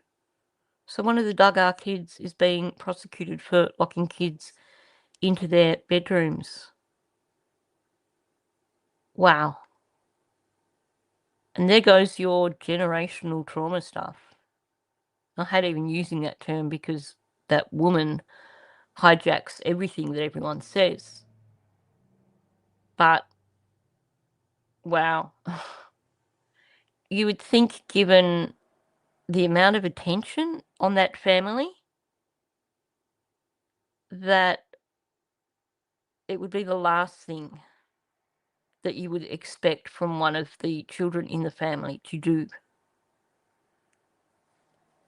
So one of the Duggar kids is being prosecuted for locking kids into their bedrooms. Wow. And there goes your generational trauma stuff. I hate even using that term because that woman hijacks everything that everyone says. But, wow. You would think, given the amount of attention on that family, that it would be the last thing that you would expect from one of the children in the family to do.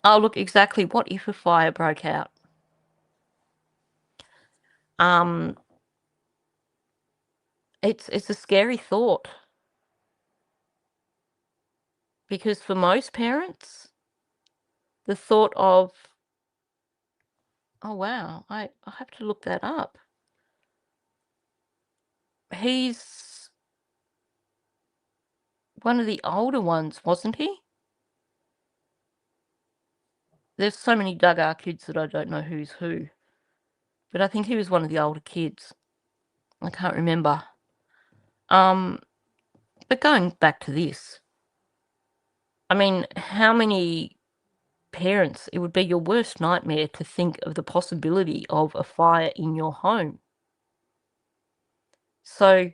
Oh, look, exactly. What if a fire broke out? It's a scary thought. Because for most parents, the thought of, oh, wow, I have to look that up. He's one of the older ones, wasn't he? There's so many Duggar kids that I don't know who's who. But I think he was one of the older kids. I can't remember. But going back to this, I mean, how many parents, it would be your worst nightmare to think of the possibility of a fire in your home. So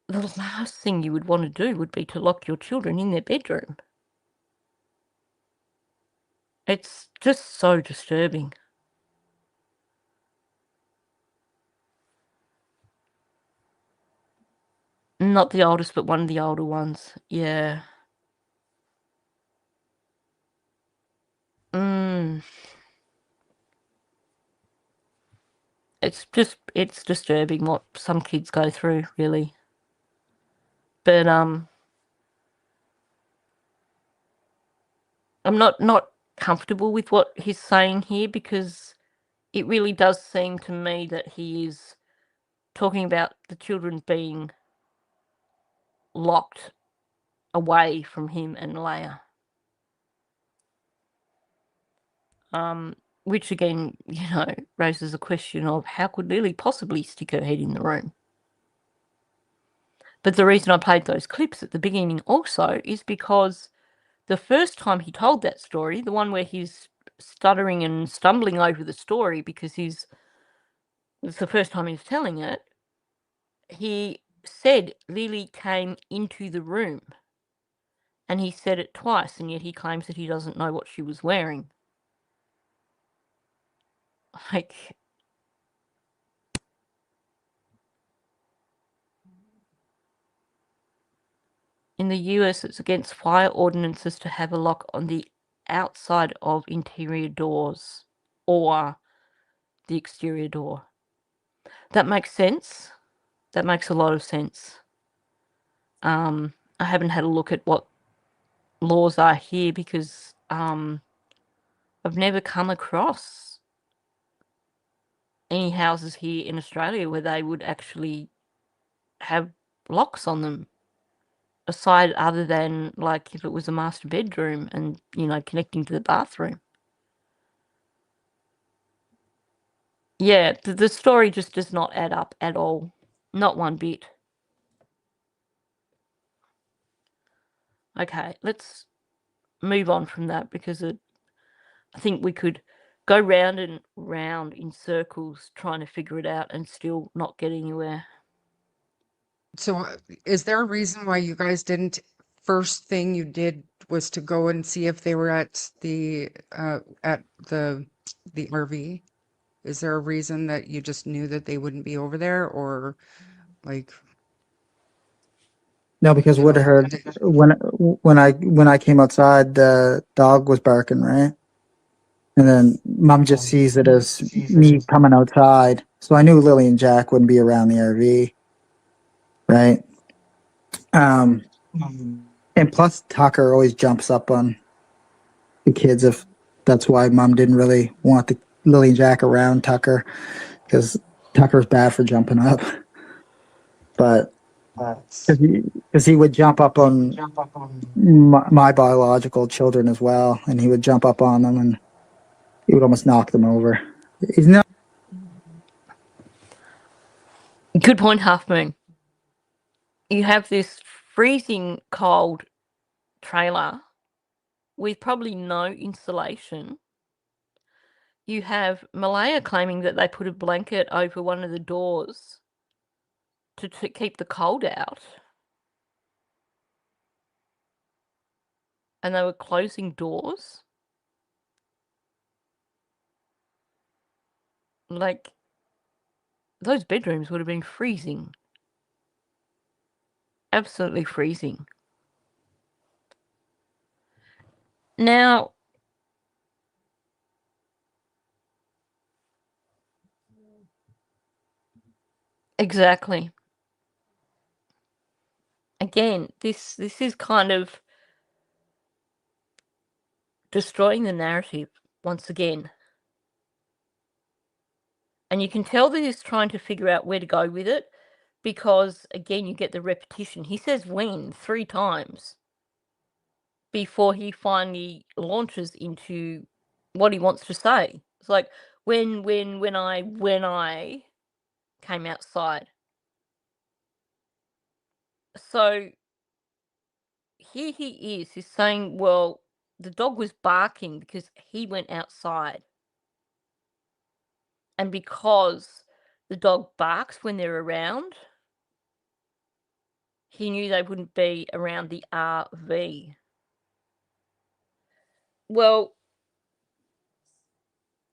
the last thing you would want to do would be to lock your children in their bedroom. It's just so disturbing. Not the oldest, but one of the older ones. Yeah. It's disturbing what some kids go through, really. But I'm not comfortable with what he's saying here, because it really does seem to me that he is talking about the children being locked away from him and Leia. Which again, raises a question of how could Lily possibly stick her head in the room? But the reason I played those clips at the beginning also is because the first time he told that story, the one where he's stuttering and stumbling over the story because it's the first time he's telling it, he said Lily came into the room. And he said it twice, and yet he claims that he doesn't know what she was wearing. Like, in the US, it's against fire ordinances to have a lock on the outside of interior doors or the exterior door. That makes sense. That makes a lot of sense. I haven't had a look at what laws are here because I've never come across any houses here in Australia where they would actually have locks on them, aside other than like if it was a master bedroom and connecting to the bathroom. Yeah, the story just does not add up at all, not one bit. Okay, let's move on from that because I think we could go round and round in circles trying to figure it out and still not get anywhere. So is there a reason why you guys didn't, first thing you did was to go and see if they were at the RV? Is there a reason that you just knew that they wouldn't be over there, or like? No, because Wood heard when I came outside, the dog was barking, right? And then Mom just sees it as me coming outside, so I knew Lily and Jack wouldn't be around the RV. right? And plus, Tucker always jumps up on the kids. If that's why Mom didn't really want the Lily and Jack around Tucker, because Tucker's bad for jumping up. But because he would jump up on my biological children as well, and he would jump up on them, and he would almost knock them over. He's not. Good point, Half Moon. You have this freezing cold trailer with probably no insulation. You have Malaya claiming that they put a blanket over one of the doors to keep the cold out. And they were closing doors. Like, those bedrooms would have been freezing. Absolutely freezing. Now, exactly. Again, this is kind of destroying the narrative once again. And you can tell that he's trying to figure out where to go with it because, again, you get the repetition. He says when 3 times before he finally launches into what he wants to say. It's like, when I came outside. So here he is. He's saying, well, the dog was barking because he went outside. And because the dog barks when they're around, he knew they wouldn't be around the RV. Well,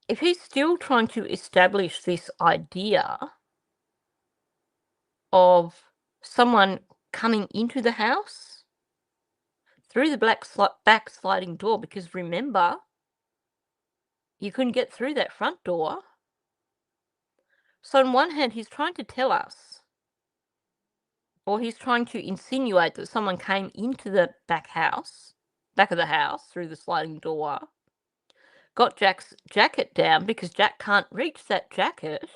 if he's still trying to establish this idea of someone coming into the house through the back sliding door, because remember, you couldn't get through that front door. So on one hand, he's trying to tell us, or he's trying to insinuate that someone came into the back of the house through the sliding door, got Jack's jacket down because Jack can't reach that jacket,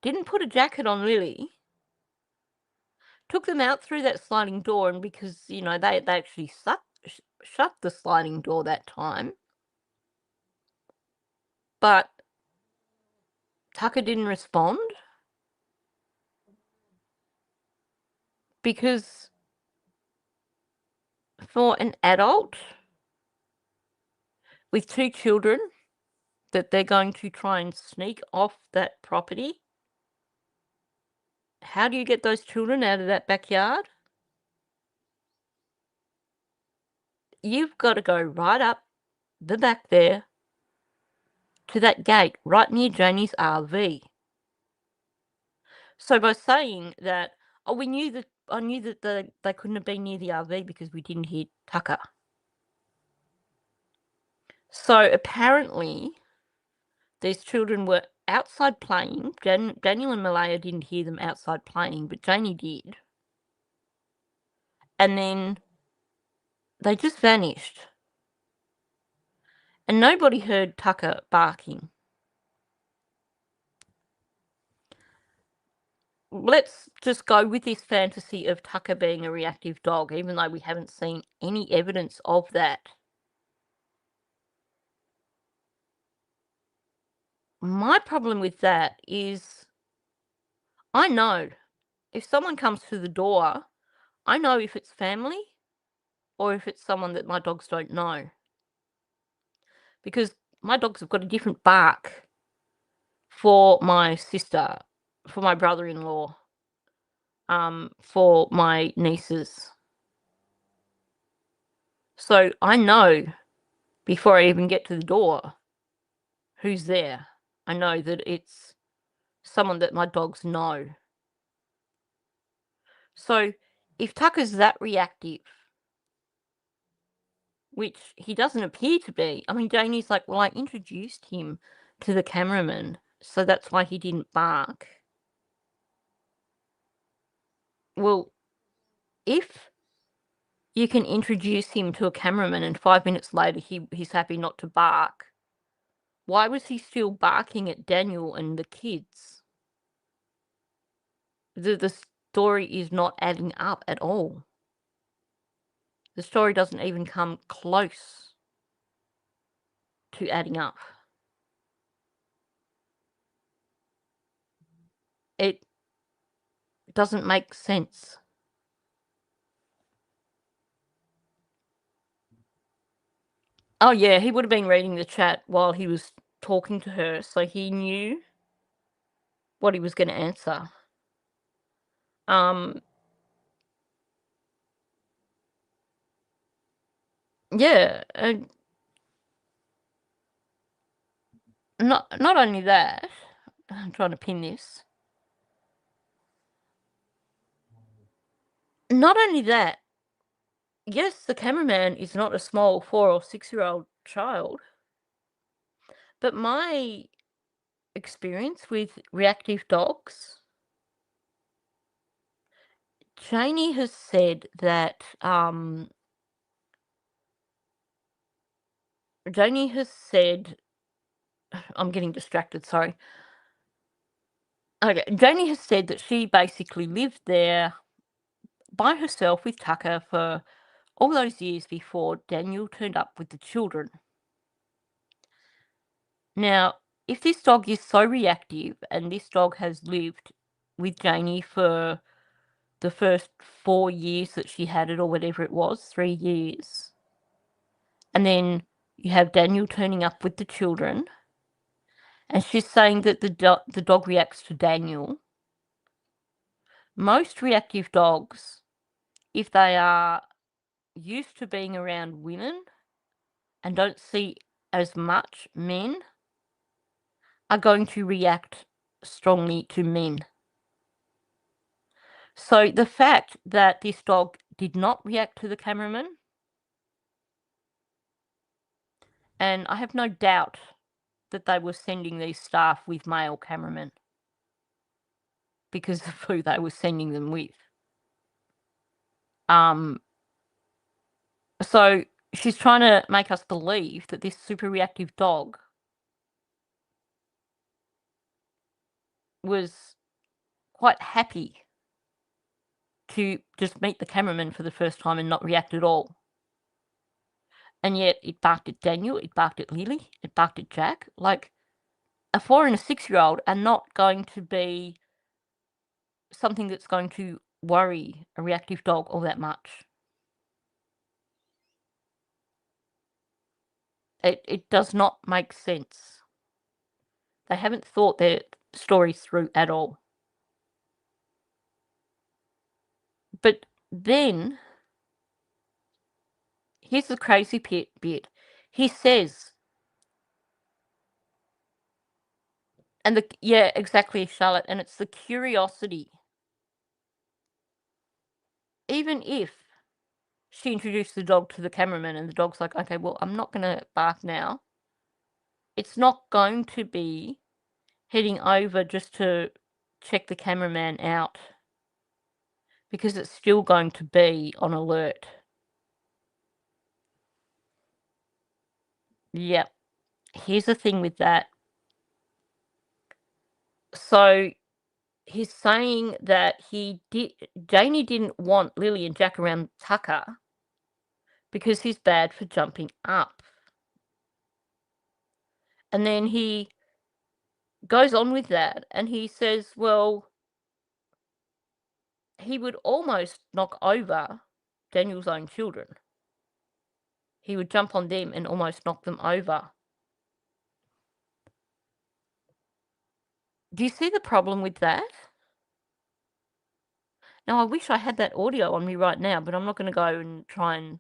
didn't put a jacket on Lily, took them out through that sliding door, and because, they actually shut the sliding door that time, but Tucker didn't respond because for an adult with 2 children that they're going to try and sneak off that property, how do you get those children out of that backyard? You've got to go right up the back there to that gate right near Janie's RV. So by saying that, I knew that they couldn't have been near the RV because we didn't hear Tucker. So apparently, these children were outside playing. Daniel and Malaya didn't hear them outside playing, but Janie did. And then they just vanished. And nobody heard Tucker barking. Let's just go with this fantasy of Tucker being a reactive dog, even though we haven't seen any evidence of that. My problem with that is, I know if someone comes to the door, I know if it's family or if it's someone that my dogs don't know. Because my dogs have got a different bark for my sister, for my brother-in-law, for my nieces. So I know before I even get to the door who's there. I know that it's someone that my dogs know. So if Tucker's that reactive, which he doesn't appear to be, I mean, Janie's like, well, I introduced him to the cameraman, so that's why he didn't bark. Well, if you can introduce him to a cameraman and 5 minutes later he's happy not to bark, why was he still barking at Daniel and the kids? The story is not adding up at all. The story doesn't even come close to adding up. It doesn't make sense. Oh yeah, he would have been reading the chat while he was talking to her, so he knew what he was going to answer. Yeah, and not only that, I'm trying to pin this. Not only that, yes, the cameraman is not a small 4 or 6-year-old child, but my experience with reactive dogs, Janie has said that I'm getting distracted, sorry. Okay, Janie has said that she basically lived there by herself with Tucker for all those years before Daniel turned up with the children. Now, if this dog is so reactive and this dog has lived with Janie for the first 4 years that she had it, or whatever it was, 3 years, and then you have Daniel turning up with the children, and she's saying that the dog reacts to Daniel. Most reactive dogs, if they are used to being around women and don't see as much men, are going to react strongly to men. So the fact that this dog did not react to the cameraman, and I have no doubt that they were sending these staff with male cameramen because of who they were sending them with. So she's trying to make us believe that this super reactive dog was quite happy to just meet the cameraman for the first time and not react at all. And yet it barked at Daniel, it barked at Lily, it barked at Jack. Like, a 4 and a 6-year-old are not going to be something that's going to worry a reactive dog all that much. It does not make sense. They haven't thought their story through at all. But then, here's the crazy bit. He says, yeah, exactly, Charlotte, and it's the curiosity. Even if she introduced the dog to the cameraman and the dog's like, okay, well, I'm not going to bark now, it's not going to be heading over just to check the cameraman out, because it's still going to be on alert. Yep. Here's the thing with that. So he's saying that Janie didn't want Lily and Jack around Tucker because he's bad for jumping up. And then he goes on with that and he says, well, he would almost knock over Daniel's own children. He would jump on them and almost knock them over. Do you see the problem with that? Now, I wish I had that audio on me right now, but I'm not going to go and try and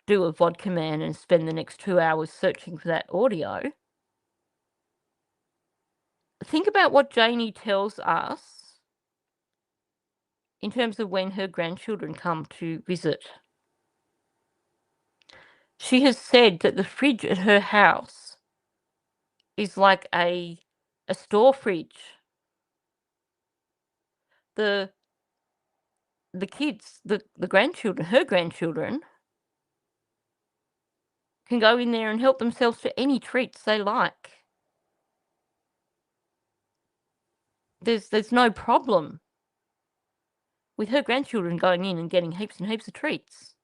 do a vodka man and spend the next 2 hours searching for that audio. Think about what Janie tells us in terms of when her grandchildren come to visit. She has said that the fridge at her house is like a store fridge. The the kids, the grandchildren, her grandchildren, can go in there and help themselves to any treats they like. There's no problem with her grandchildren going in and getting heaps and heaps of treats.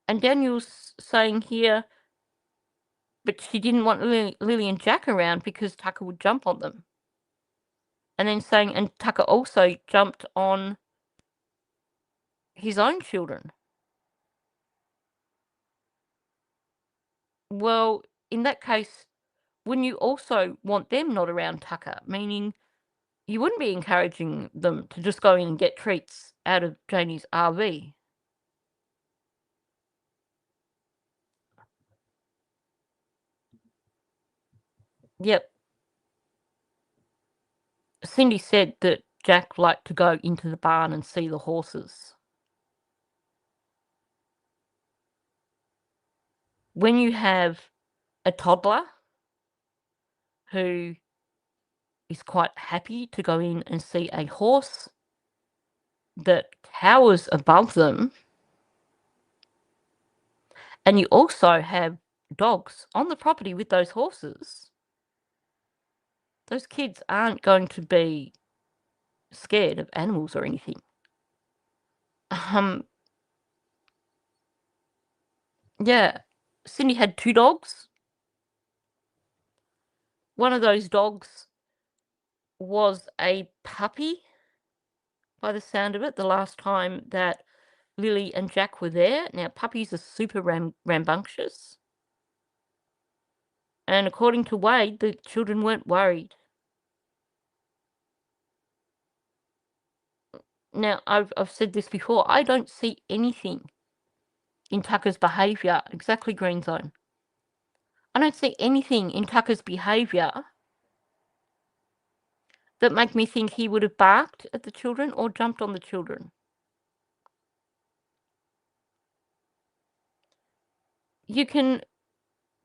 And Daniel's saying here, but she didn't want Lily and Jack around because Tucker would jump on them. And then saying, and Tucker also jumped on his own children. Well, in that case, wouldn't you also want them not around Tucker? Meaning you wouldn't be encouraging them to just go in and get treats out of Janie's RV. Yep. Cindy said that Jack liked to go into the barn and see the horses. When you have a toddler who is quite happy to go in and see a horse that towers above them, and you also have dogs on the property with those horses, those kids aren't going to be scared of animals or anything. Yeah, Cindy had 2 dogs. One of those dogs was a puppy, by the sound of it, the last time that Lily and Jack were there. Now, puppies are super rambunctious. And according to Wade, the children weren't worried. Now, I've said this before, I don't see anything in Tucker's behaviour, exactly Green Zone. I don't see anything in Tucker's behaviour that make me think he would have barked at the children or jumped on the children. You can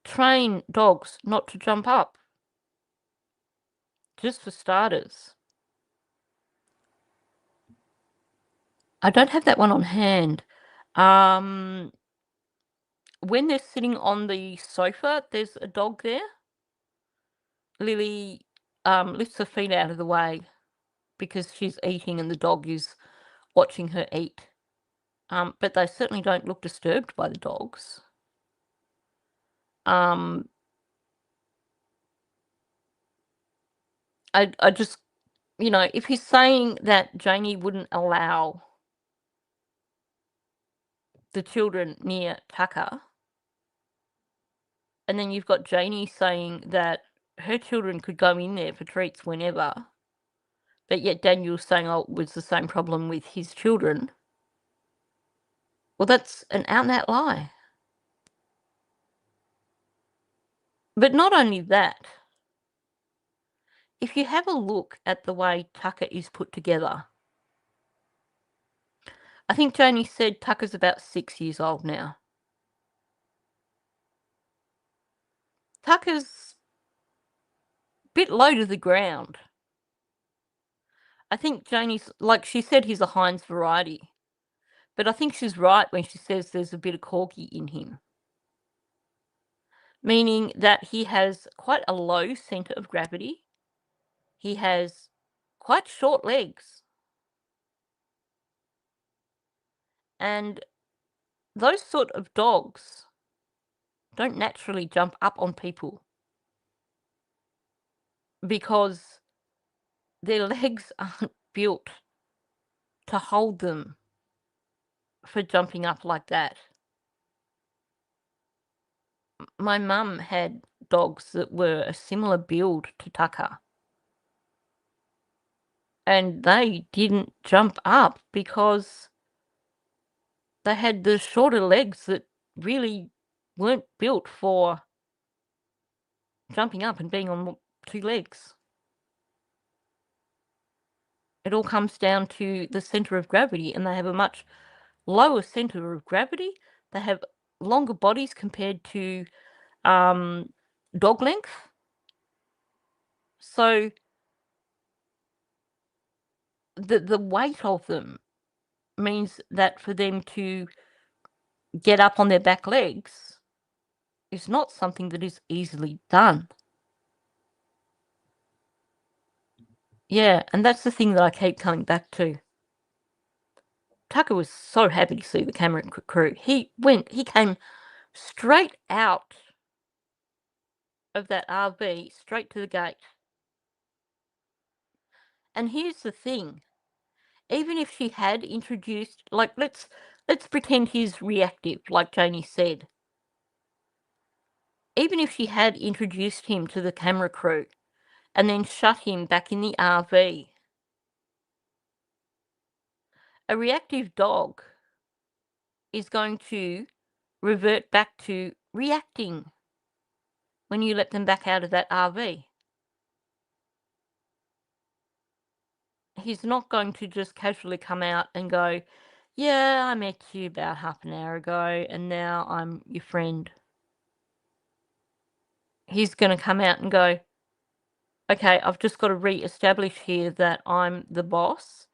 train dogs not to jump up, just for starters. I don't have that one on hand. When they're sitting on the sofa, there's a dog there. Lily lifts her feet out of the way because she's eating and the dog is watching her eat. But they certainly don't look disturbed by the dogs. I just, if he's saying that Janie wouldn't allow the children near Tucker, and then you've got Janie saying that her children could go in there for treats whenever, but yet Daniel's saying, oh, it was the same problem with his children. Well, that's an out-and-out lie. But not only that, if you have a look at the way Tucker is put together, I think Janie said Tucker's about 6 years old now. Tucker's a bit low to the ground. I think Janie's, like she said, he's a Heinz variety. But I think she's right when she says there's a bit of corgi in him. Meaning that he has quite a low centre of gravity. He has quite short legs. And those sort of dogs don't naturally jump up on people because their legs aren't built to hold them for jumping up like that. My mum had dogs that were a similar build to Tucker. And they didn't jump up because they had the shorter legs that really weren't built for jumping up and being on 2 legs. It all comes down to the centre of gravity, and they have a much lower centre of gravity. They have longer bodies compared to dog length. So the weight of them means that for them to get up on their back legs is not something that is easily done. Yeah, and that's the thing that I keep coming back to. Tucker was so happy to see the camera crew. He came straight out of that RV, straight to the gate. And here's the thing. Even if she had introduced, like, let's pretend he's reactive, like Janie said. Even if she had introduced him to the camera crew and then shut him back in the RV, a reactive dog is going to revert back to reacting when you let them back out of that RV. He's not going to just casually come out and go, yeah, I met you about half an hour ago and now I'm your friend. He's going to come out and go, okay, I've just got to re-establish here that I'm the boss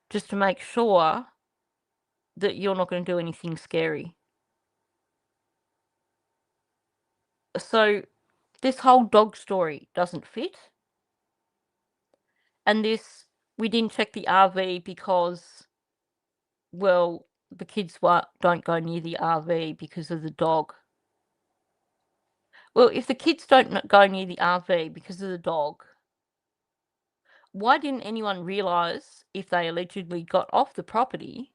just to make sure that you're not going to do anything scary. So this whole dog story doesn't fit. And this, we didn't check the RV because, well, the kids don't go near the RV because of the dog. Well, if the kids don't go near the RV because of the dog, why didn't anyone realise, if they allegedly got off the property,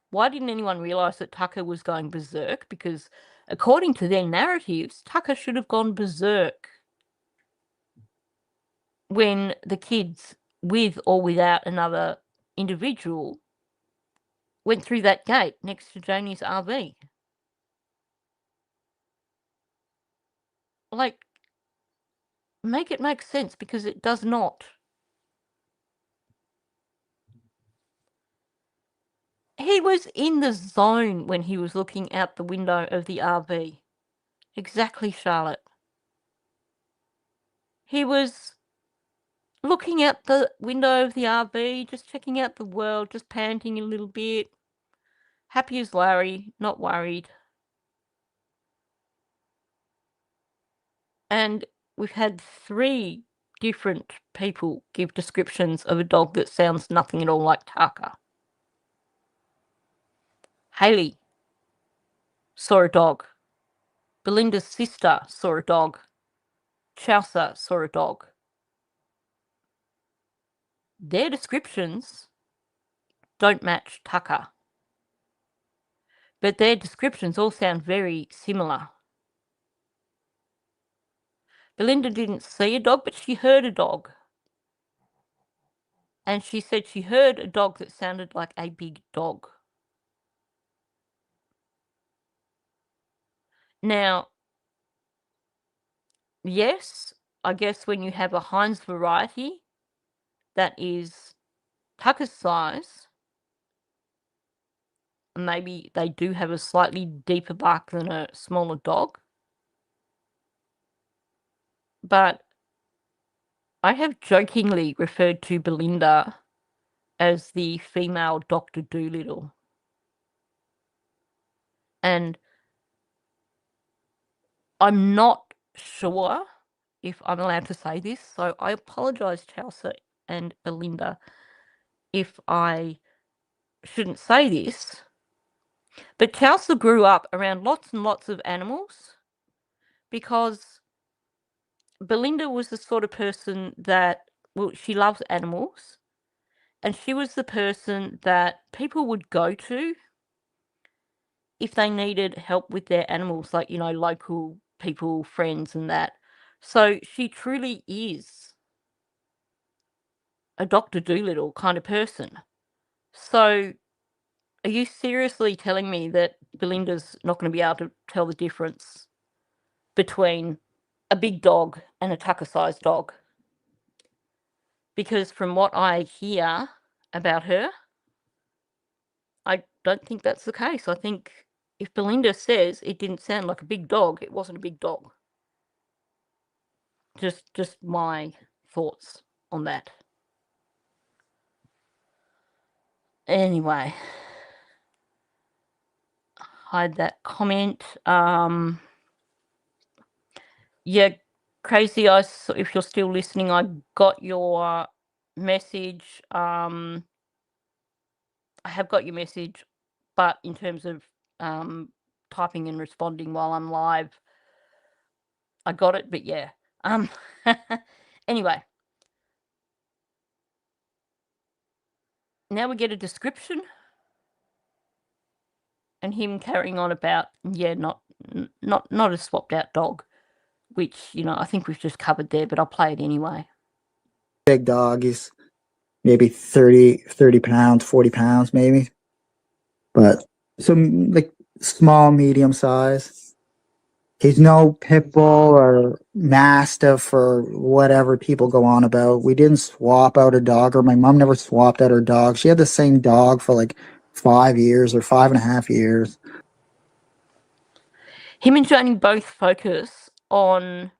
why didn't anyone realise that Tucker was going berserk? Because according to their narratives, Tucker should have gone berserk when the kids, with or without another individual, went through that gate next to Janie's RV. Like, make it make sense, because it does not. He was in the zone when he was looking out the window of the RV. Exactly, Charlotte. He was looking out the window of the RV, just checking out the world, just panting a little bit. Happy as Larry, not worried. And we've had 3 different people give descriptions of a dog that sounds nothing at all like Tucker. Haley saw a dog. Belinda's sister saw a dog. Chaucer saw a dog. Their descriptions don't match Tucker. But their descriptions all sound very similar. Belinda didn't see a dog, but she heard a dog. And she said she heard a dog that sounded like a big dog. Now, yes, I guess when you have a Heinz variety that is Tucker's size, maybe they do have a slightly deeper bark than a smaller dog. But I have jokingly referred to Belinda as the female Dr. Dolittle. And I'm not sure if I'm allowed to say this, so I apologise, Chelsea and Belinda, if I shouldn't say this. But Chelsea grew up around lots and lots of animals because Belinda was the sort of person that, well, she loves animals, and she was the person that people would go to if they needed help with their animals, like, you know, local people, friends and that. So she truly is a Dr. Dolittle kind of person. So are you seriously telling me that Belinda's not going to be able to tell the difference between a big dog and a Tucker-sized dog? Because from what I hear about her, I don't think that's the case. I think if Belinda says it didn't sound like a big dog, it wasn't a big dog. Just my thoughts on that. Anyway, hide that comment. Yeah, Crazy Ice, if you're still listening, I got your message. I have got your message, but in terms of typing and responding while I'm live, I got it, but yeah. Anyway. Now we get a description and him carrying on about, yeah, not a swapped out dog, which, you know, I think we've just covered there, but I'll play it anyway. Big dog. He's maybe 30 pounds, 40 pounds maybe. But some like small, medium size. He's no pit bull or mastiff or whatever people go on about. We didn't swap out a dog, or my mom never swapped out her dog. She had the same dog for like 5 years or 5.5 years. Him and Janie both focus on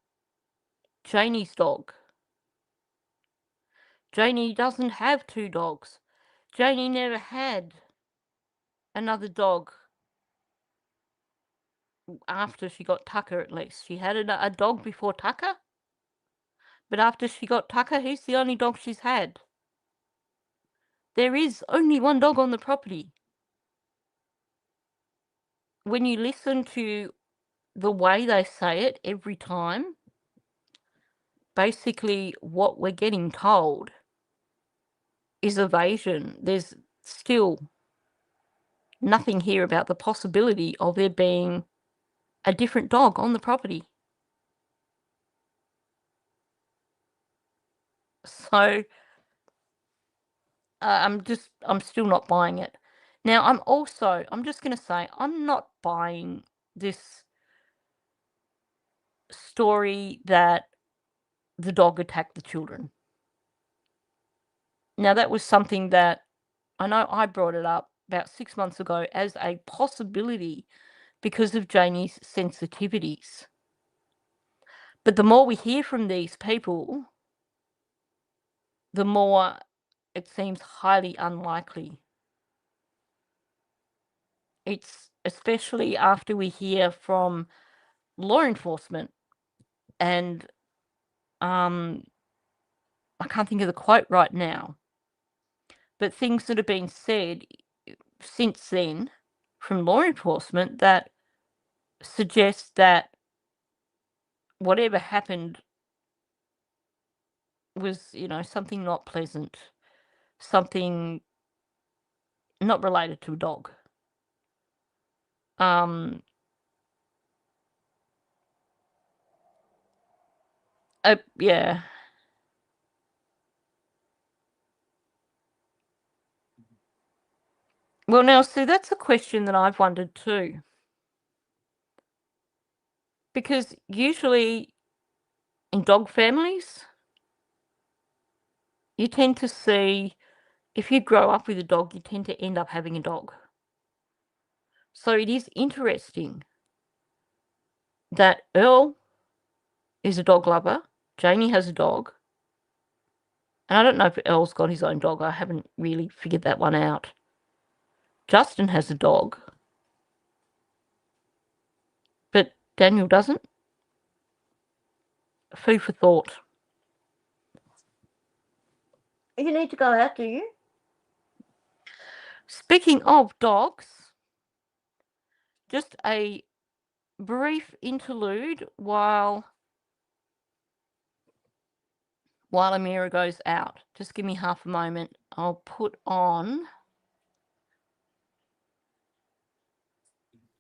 Janie's dog. Janie doesn't have 2 dogs. Janie never had another dog after she got Tucker, at least. She had a dog before Tucker, but after she got Tucker, he's the only dog she's had. There is only 1 dog on the property. When you listen to the way they say it every time, basically what we're getting told is evasion. There's still nothing here about the possibility of there being a different dog on the property. So I'm still not buying it. Now I'm just going to say, I'm not buying this story that the dog attacked the children. Now, that was something that I know I brought it up about 6 months ago as a possibility because of Janie's sensitivities. But the more we hear from these people, the more it seems highly unlikely. It's especially after we hear from law enforcement, and I can't think of the quote right now, but things that have been said since then from law enforcement that suggest that whatever happened was, you know, something not pleasant, something not related to a dog. Yeah. Well, now, see, that's a question that I've wondered too. Because usually in dog families, you tend to see, if you grow up with a dog, you tend to end up having a dog. So it is interesting that Earl is a dog lover, Janie has a dog, and I don't know if Earl's got his own dog. I haven't really figured that one out. Justin has a dog, but Daniel doesn't. Food for thought. You need to go out, do you? Speaking of dogs, just a brief interlude while Amira goes out. Just give me half a moment. I'll put on.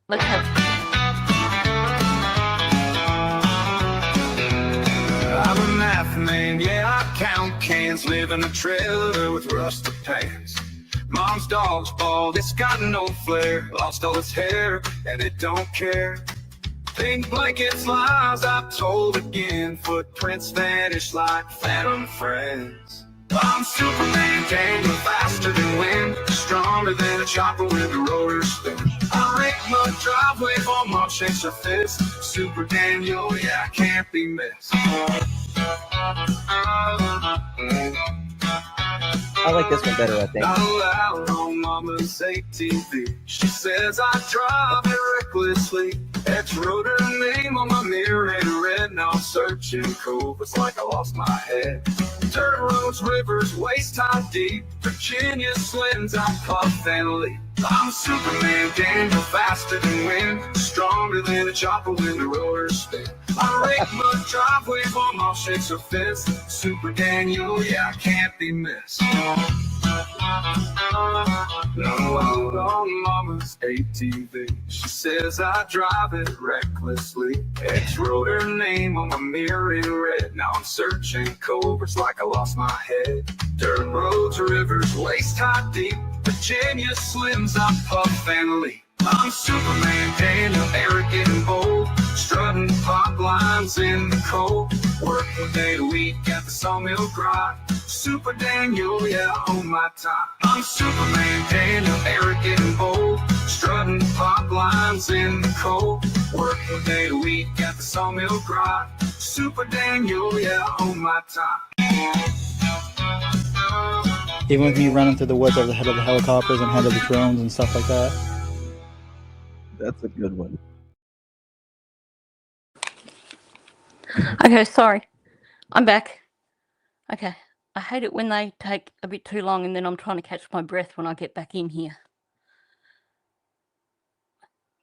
Let's have. I'm a math man, yeah, I count cans, live in a trailer with rusted pants. Mom's dog's bald, it's got no flair, lost all its hair, and it don't care. Pink blankets, lies I've told again, footprints vanish like phantom friends. I'm Superman, Daniel, faster than wind, stronger than a chopper with a rotor spin. I rake my driveway for Mom shakes her fist. Super Daniel, yeah, I can't be missed. I like this one better, I think. Not allowed on Mama's ATV. She says I drive it recklessly. X wrote her name on my mirror in red. Now I'm searching cold. It's like I lost my head. Dirt roads, rivers, waist high deep. Virginia slims, I puff and leap. I'm Superman, Daniel, faster than wind. Stronger than a chopper when the rotors spin. I rake my driveway, farm off shakes her fist. Super Daniel, yeah, I can't be missed. No, out on Mama's ATV. She says I drive it recklessly. X wrote her name on my mirror in red. Now I'm searching covers like I lost my head. Dirt roads, rivers, waist high deep. Virginia slims, I puff and leap. I'm Superman, Daniel, arrogant and bold. Strutting pop lines in the cold. Work one day a week at the sawmill grind. Super Daniel, yeah, on my time. I'm Superman, Daniel, arrogant and bold. Strutting pop lines in the cold. Work one day a week at the sawmill grind. Super Daniel, yeah, on my time. Even with me running through the woods over the head of the helicopters and head of the drones and stuff like that. That's a good one. Okay, sorry. I'm back. Okay. I hate it when they take a bit too long and then I'm trying to catch my breath when I get back in here.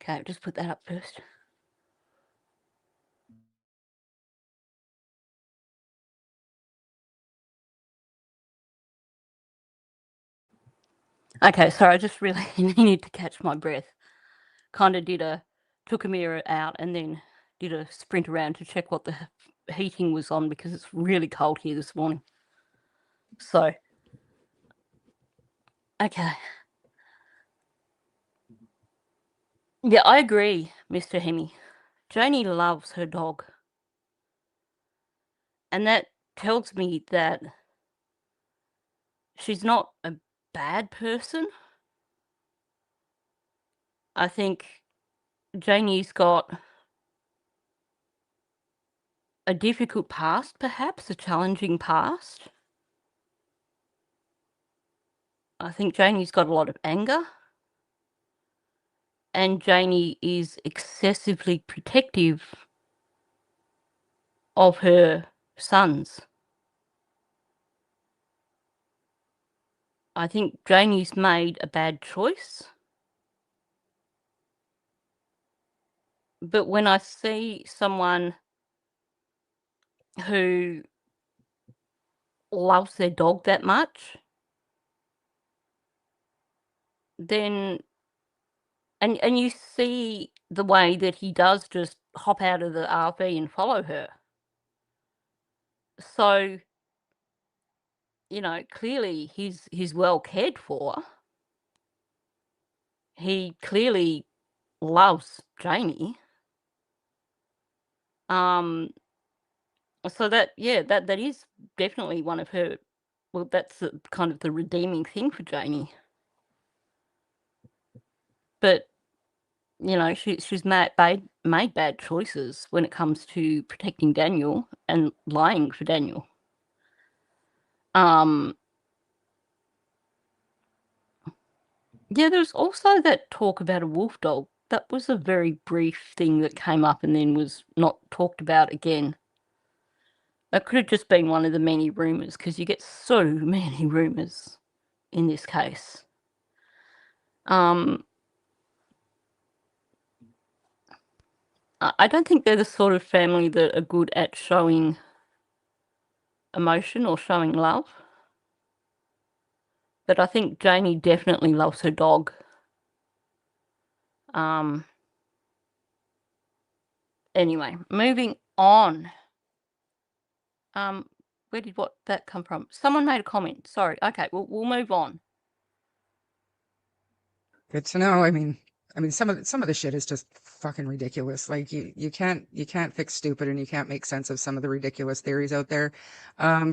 Okay, just put that up first. Okay, sorry, I just really needed to catch my breath. Kind of took a mirror out and then did a sprint around to check what the heating was on because it's really cold here this morning. So, okay. Yeah, I agree, Mr. Hemi. Janie loves her dog. And that tells me that she's not a bad person. I think Janie's got a difficult past, perhaps, a challenging past. I think Janie's got a lot of anger. And Janie is excessively protective of her sons. I think Janie's made a bad choice. But when I see someone who loves their dog that much, then and you see the way that he does just hop out of the RV and follow her. So, you know, clearly he's well cared for. He clearly loves Janie. So that is definitely one of her. Well, that's kind of the redeeming thing for Janie. But you know, she's made bad choices when it comes to protecting Daniel and lying for Daniel. Yeah, there's also that talk about a wolf dog. That was a very brief thing that came up and then was not talked about again. That could have just been one of the many rumours, because you get so many rumours in this case. I don't think they're the sort of family that are good at showing emotion or showing love. But I think Janie definitely loves her dog. Anyway, moving on. Where did that come from? Someone made a comment. Sorry. Okay, we'll move on. Good to know. I mean, some of the shit is just fucking ridiculous. Like you can't fix stupid, and you can't make sense of some of the ridiculous theories out there.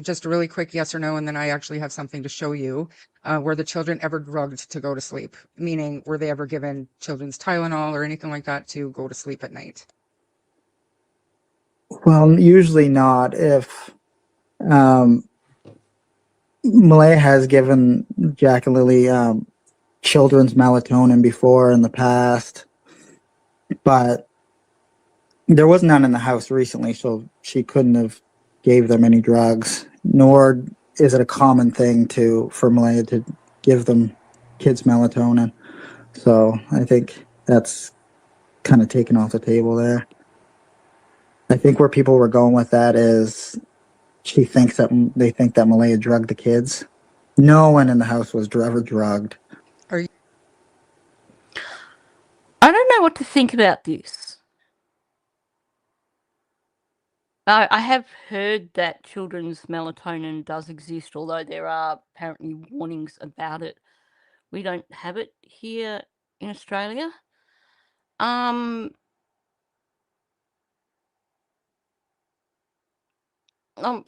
Just a really quick yes or no, and then I actually have something to show you. Were the children ever drugged to go to sleep? Meaning, were they ever given children's Tylenol or anything like that to go to sleep at night? Well, usually not. If Malaya has given Jack and Lily children's melatonin before in the past, but there was none in the house recently, so she couldn't have gave them any drugs. Nor is it a common thing for Malaya to give them kids melatonin. So I think that's kind of taken off the table there. I think where people were going with that is they think that Malaya drugged the kids. No one in the house was ever drugged. Are you? I don't know what to think about this. I have heard that children's melatonin does exist, although there are apparently warnings about it. We don't have it here in Australia. I'm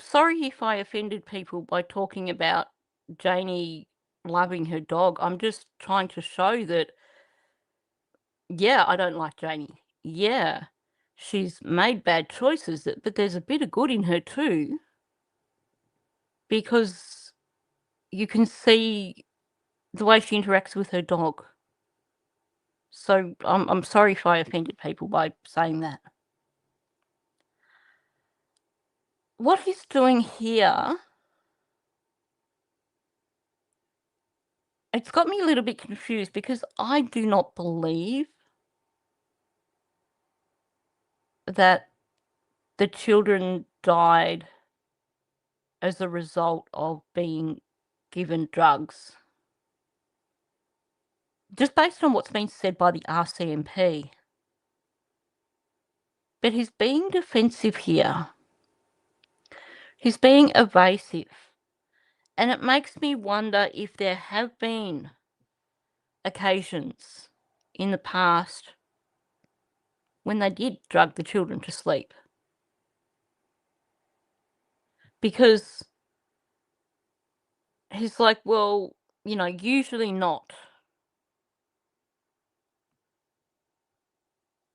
sorry if I offended people by talking about Janie loving her dog. I'm just trying to show that, yeah, I don't like Janie. Yeah, she's made bad choices, but there's a bit of good in her too, because you can see the way she interacts with her dog. So I'm sorry if I offended people by saying that. What he's doing here, it's got me a little bit confused, because I do not believe that the children died as a result of being given drugs. Just based on what's been said by the RCMP. But he's being defensive here. He's being evasive. And it makes me wonder if there have been occasions in the past when they did drug the children to sleep. Because he's like, well, usually not.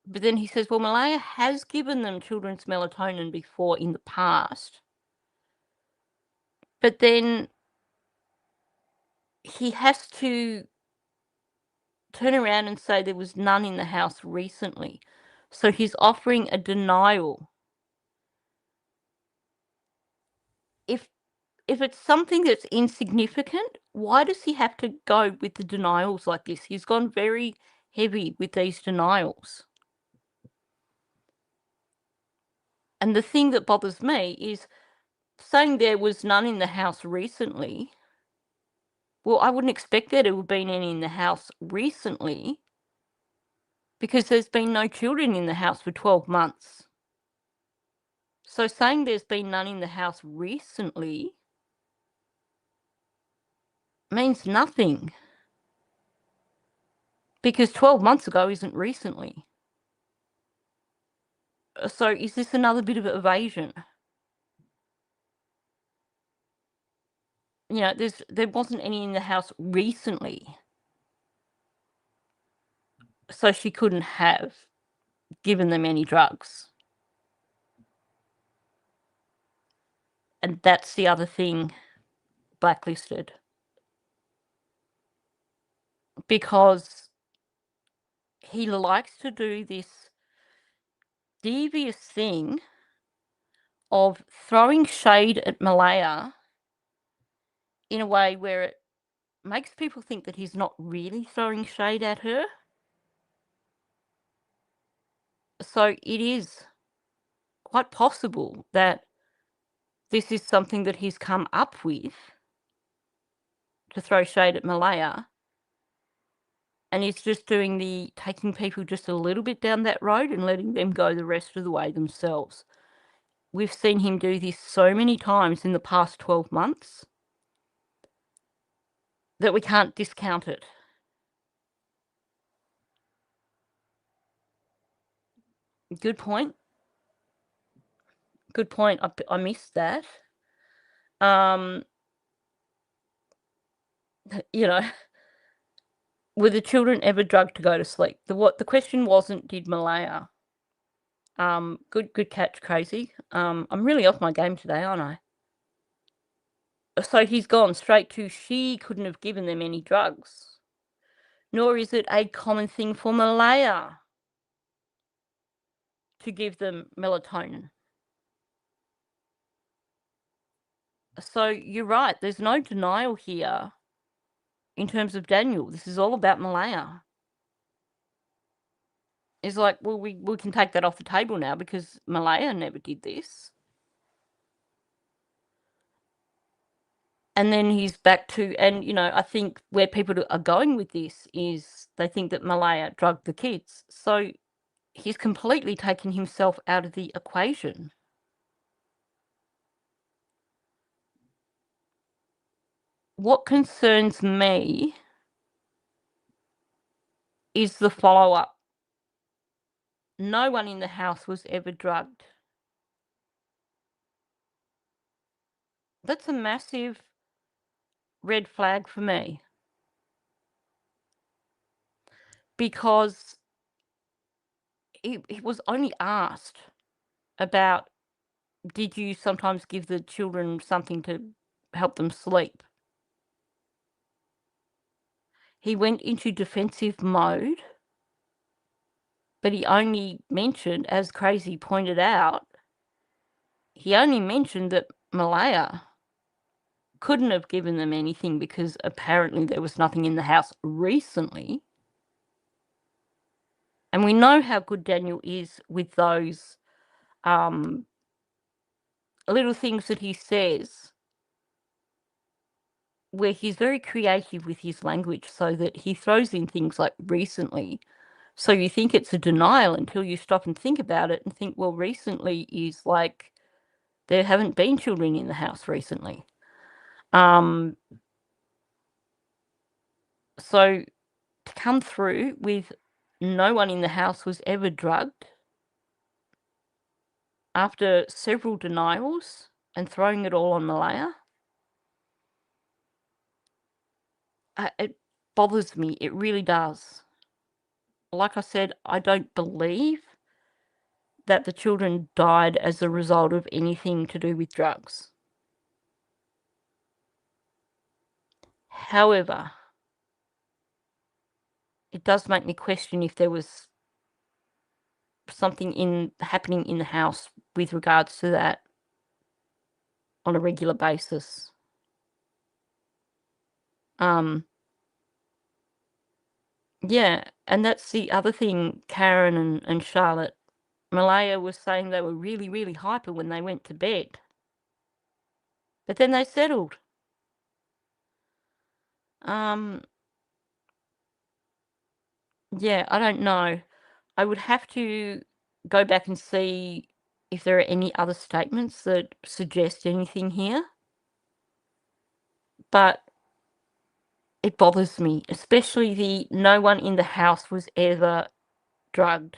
But then he says, well, Malaya has given them children's melatonin before in the past. But then he has to turn around and say there was none in the house recently. So he's offering a denial. If it's something that's insignificant, why does he have to go with the denials like this? He's gone very heavy with these denials. And the thing that bothers me is saying there was none in the house recently. Well, I wouldn't expect there to have been any in the house recently, because there's been no children in the house for 12 months. So saying there's been none in the house recently means nothing, because 12 months ago isn't recently. So is this another bit of evasion? There wasn't any in the house recently, so she couldn't have given them any drugs. And that's the other thing blacklisted. Because he likes to do this devious thing of throwing shade at Malaya in a way where it makes people think that he's not really throwing shade at her. So it is quite possible that this is something that he's come up with to throw shade at Malaya, and he's just taking people just a little bit down that road and letting them go the rest of the way themselves. We've seen him do this so many times in the past 12 months that we can't discount it. Good point. Good point. I missed that. Were the children ever drugged to go to sleep? The question wasn't, did Malaya? Good catch, Crazy. I'm really off my game today, aren't I? So he's gone straight to she couldn't have given them any drugs. Nor is it a common thing for Malaya to give them melatonin. So you're right, there's no denial here in terms of Daniel. This is all about Malaya. It's like, well, we can take that off the table now because Malaya never did this. And then he's back to, and, you know, I think where people are going with this is they think that Malaya drugged the kids. So he's completely taken himself out of the equation. What concerns me is the follow-up. No one in the house was ever drugged. That's a massive red flag for me. Because he was only asked about, did you sometimes give the children something to help them sleep? He went into defensive mode, but he only mentioned, as Crazy pointed out, he only mentioned that Malaya couldn't have given them anything because apparently there was nothing in the house recently. And we know how good Daniel is with those little things that he says, where he's very creative with his language, so that he throws in things like recently. So you think it's a denial until you stop and think about it and think, well, recently is like there haven't been children in the house recently. So to come through with no one in the house was ever drugged after several denials and throwing it all on Malaya, it bothers me. It really does. Like I said, I don't believe that the children died as a result of anything to do with drugs. However, it does make me question if there was something happening in the house with regards to that on a regular basis. Yeah, and that's the other thing, Karen and Charlotte. Malaya was saying they were really, really hyper when they went to bed. But then they settled. Yeah, I don't know. I would have to go back and see if there are any other statements that suggest anything here. But it bothers me, especially the no one in the house was ever drugged.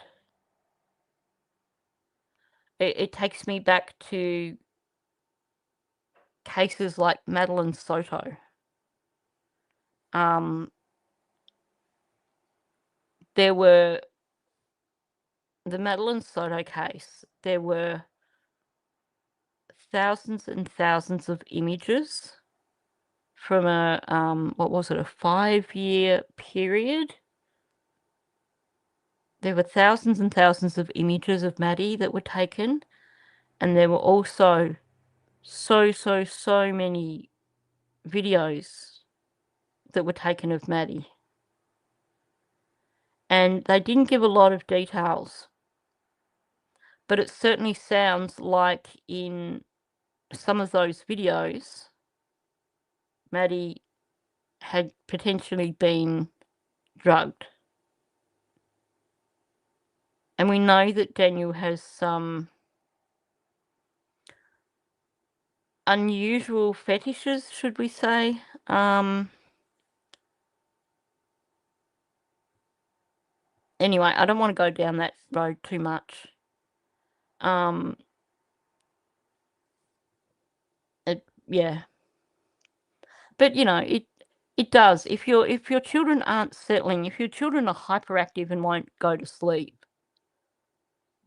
It takes me back to cases like Madeline Soto. There were the Madeline Soto case. There were thousands and thousands of images from a what was it, a 5-year period. There were thousands and thousands of images of Maddie that were taken, and there were also so many videos that were taken of Maddie. And they didn't give a lot of details, but it certainly sounds like in some of those videos, Maddie had potentially been drugged. And we know that Daniel has some unusual fetishes, should we say. Anyway, I don't want to go down that road too much. Yeah. But, you know, it does. If your children aren't settling, if your children are hyperactive and won't go to sleep,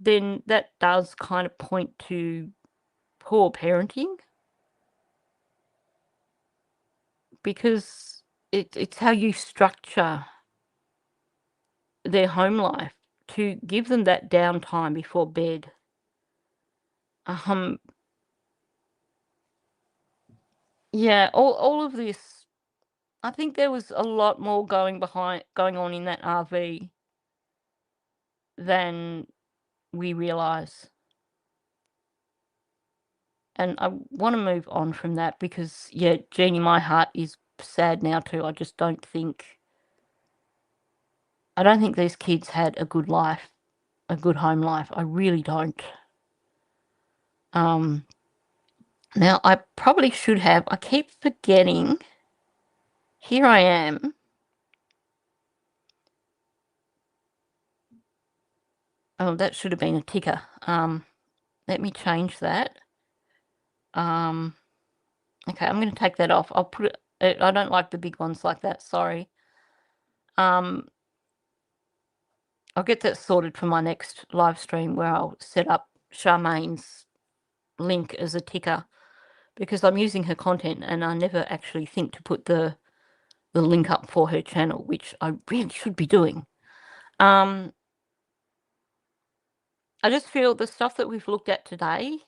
then that does kind of point to poor parenting. because it's how you structure their home life to give them that downtime before bed. Yeah, all of this, I think there was a lot more going on in that RV than we realise. And I want to move on from that because, yeah, Jeannie, my heart is sad now too. I don't think these kids had a good life, a good home life. I really don't. Now, I probably should have. I keep forgetting. Here I am. Oh, that should have been a ticker. Let me change that. Okay, I'm going to take that off. I'll put it. I don't like the big ones like that. Sorry. I'll get that sorted for my next live stream where I'll set up Charmaine's link as a ticker because I'm using her content and I never actually think to put the link up for her channel, which I really should be doing. I just feel the stuff that we've looked at today,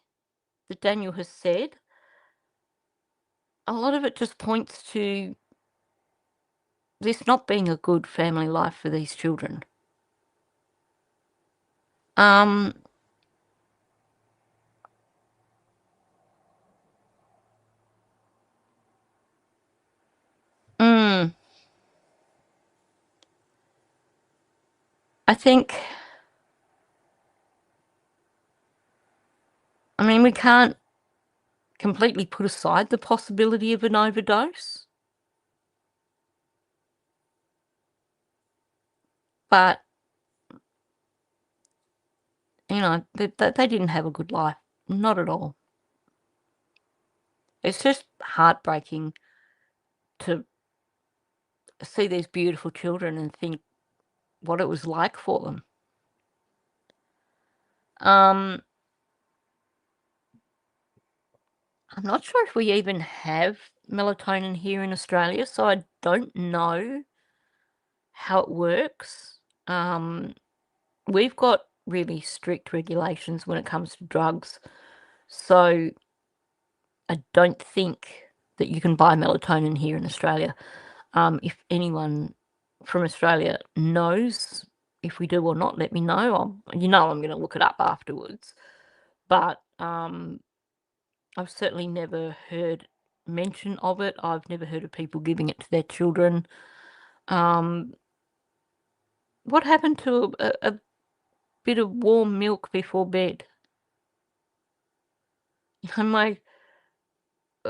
that Daniel has said, a lot of it just points to this not being a good family life for these children. I think, I mean, we can't completely put aside the possibility of an overdose, but, you know, they didn't have a good life. Not at all. It's just heartbreaking to see these beautiful children and think what it was like for them. I'm not sure if we even have melatonin here in Australia, so I don't know how it works. We've got really strict regulations when it comes to drugs, so I don't think that you can buy melatonin here in Australia. If anyone from Australia knows if we do or not, let me know. I'm going to look it up afterwards. But I've certainly never heard mention of it. I've never heard of people giving it to their children. What happened to a bit of warm milk before bed?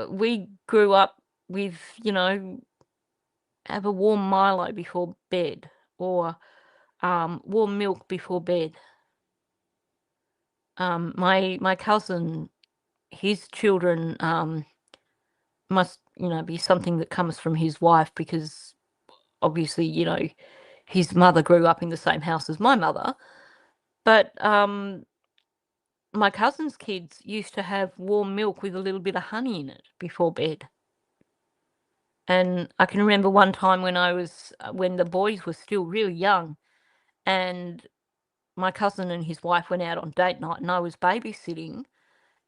We grew up with, have a warm Milo before bed or warm milk before bed. My cousin, his children must, be something that comes from his wife because obviously, his mother grew up in the same house as my mother. But my cousin's kids used to have warm milk with a little bit of honey in it before bed. And I can remember one time when the boys were still really young and my cousin and his wife went out on date night and I was babysitting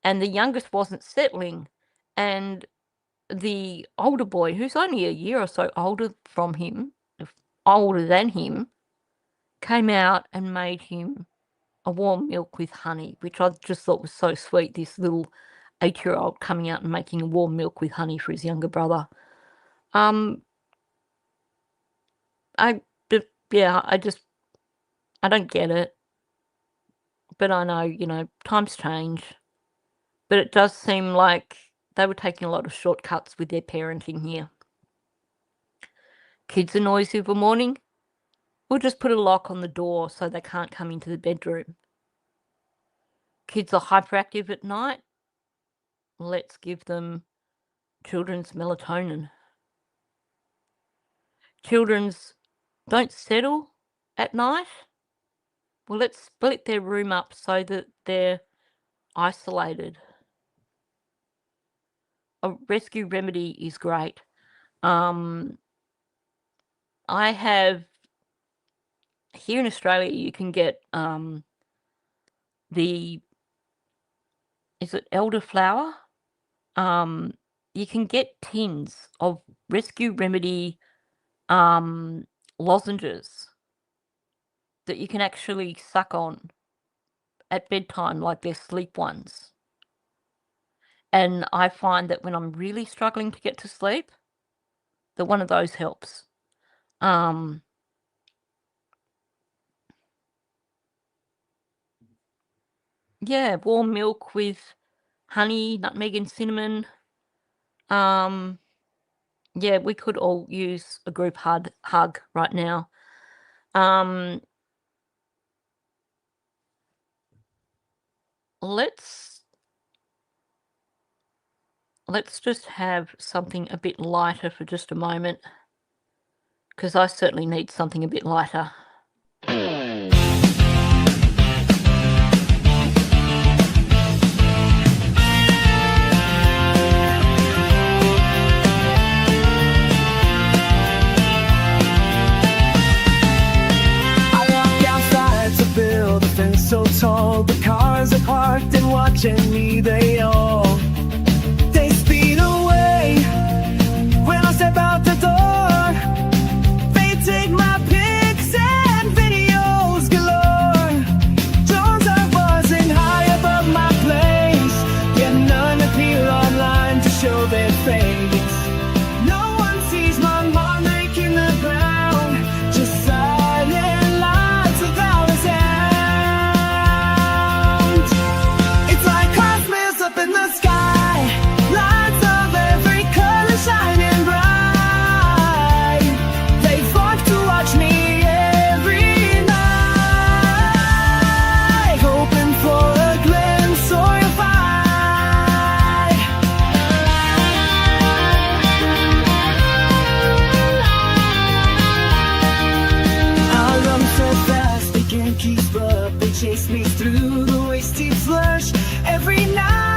and the youngest wasn't settling and the older boy, who's only a year or so older than him, came out and made him a warm milk with honey, which I just thought was so sweet, this little 8-year-old coming out and making a warm milk with honey for his younger brother. I don't get it. But I know, times change. But it does seem like they were taking a lot of shortcuts with their parenting here. Kids are noisy of a morning. We'll just put a lock on the door so they can't come into the bedroom. Kids are hyperactive at night. Let's give them children's melatonin. Children's don't settle at night. Well, let's split their room up so that they're isolated. A rescue remedy is great. I have here in Australia, you can get is it elderflower? You can get tins of Rescue Remedy lozenges that you can actually suck on at bedtime, like they're sleep ones. And I find that when I'm really struggling to get to sleep, that one of those helps. Yeah, warm milk with honey, nutmeg, and cinnamon. Yeah, we could all use a group hug right now. Let's just have something a bit lighter for just a moment, because I certainly need something a bit lighter. So tall, the cars are parked and watching me, they all speed away. When I step out the door, they take my pics and videos galore. Drones are buzzing high above my place, yet none appear online to show their face. No one sees my mom making the ground, just silent lights without a sound. Up in the sky, lights of every color shining bright. They flock to watch me every night, hoping for a glimpse or a fight. I run so fast they can't keep up. They chase me through the wasty flush every night.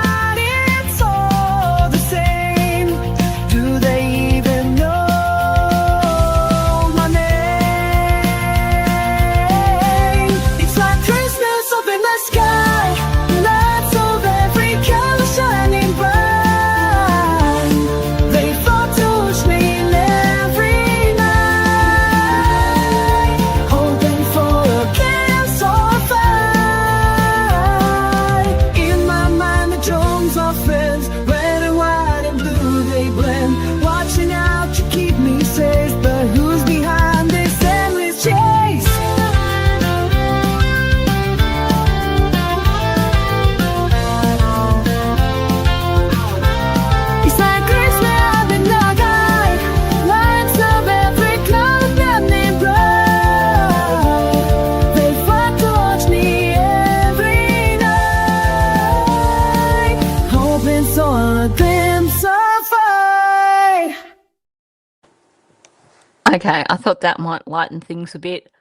Okay, I thought that might lighten things a bit.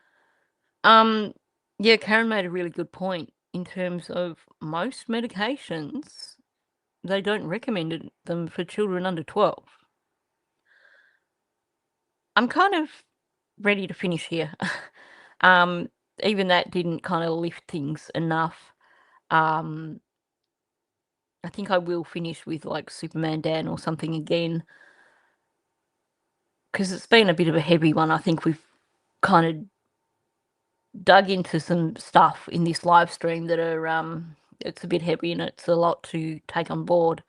Yeah, Karen made a really good point in terms of most medications, they don't recommend them for children under 12. I'm kind of ready to finish here. Even that didn't kind of lift things enough. I think I will finish with like Superman Dan or something again, because it's been a bit of a heavy one. I think we've kind of dug into some stuff in this live stream that are it's a bit heavy and it's a lot to take on board.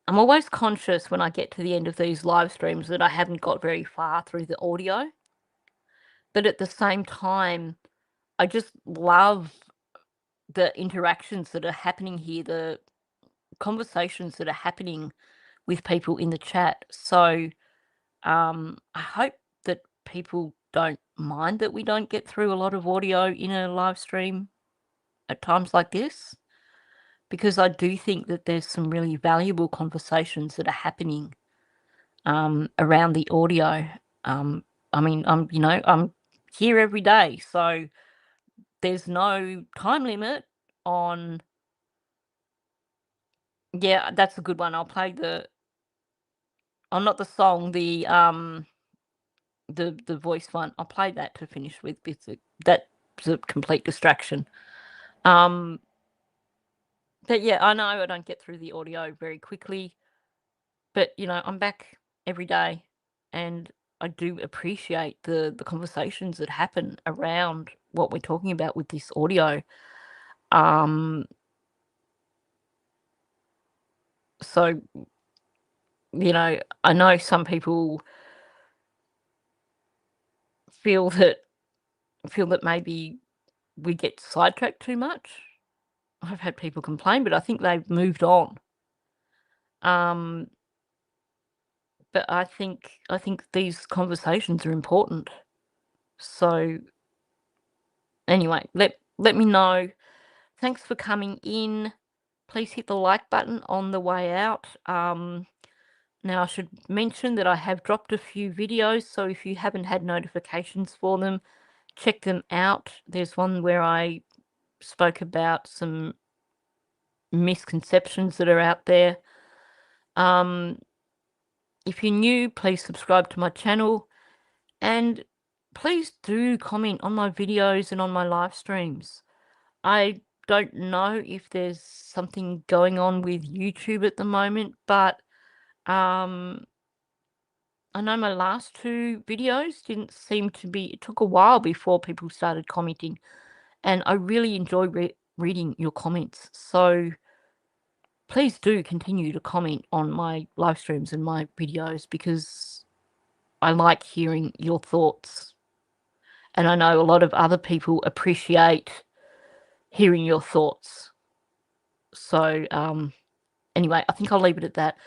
I'm always conscious when I get to the end of these live streams that I haven't got very far through the audio. But at the same time, I just love the interactions that are happening here, the conversations that are happening with people in the chat. So I hope that people don't mind that we don't get through a lot of audio in a live stream at times like this, because I do think that there's some really valuable conversations that are happening around the audio. I mean, I'm here every day, so there's no time limit on. Yeah, that's a good one. I'll play the not the song, the voice one. I'll play that to finish with because that's a complete distraction. But yeah, I know I don't get through the audio very quickly, but I'm back every day, and I do appreciate the conversations that happen around what we're talking about with this audio. So, I know some people feel that maybe we get sidetracked too much. I've had people complain, but I think they've moved on. But I think these conversations are important. So anyway, let me know. Thanks for coming in. Please hit the like button on the way out. Now I should mention that I have dropped a few videos, so if you haven't had notifications for them, check them out. There's one where I spoke about some misconceptions that are out there. If you're new, please subscribe to my channel, and please do comment on my videos and on my live streams. I don't know if there's something going on with YouTube at the moment, but I know my last 2 videos didn't seem to be, it took a while before people started commenting, and I really enjoy reading your comments. So please do continue to comment on my live streams and my videos, because I like hearing your thoughts. And I know a lot of other people appreciate hearing your thoughts. So anyway, I think I'll leave it at that.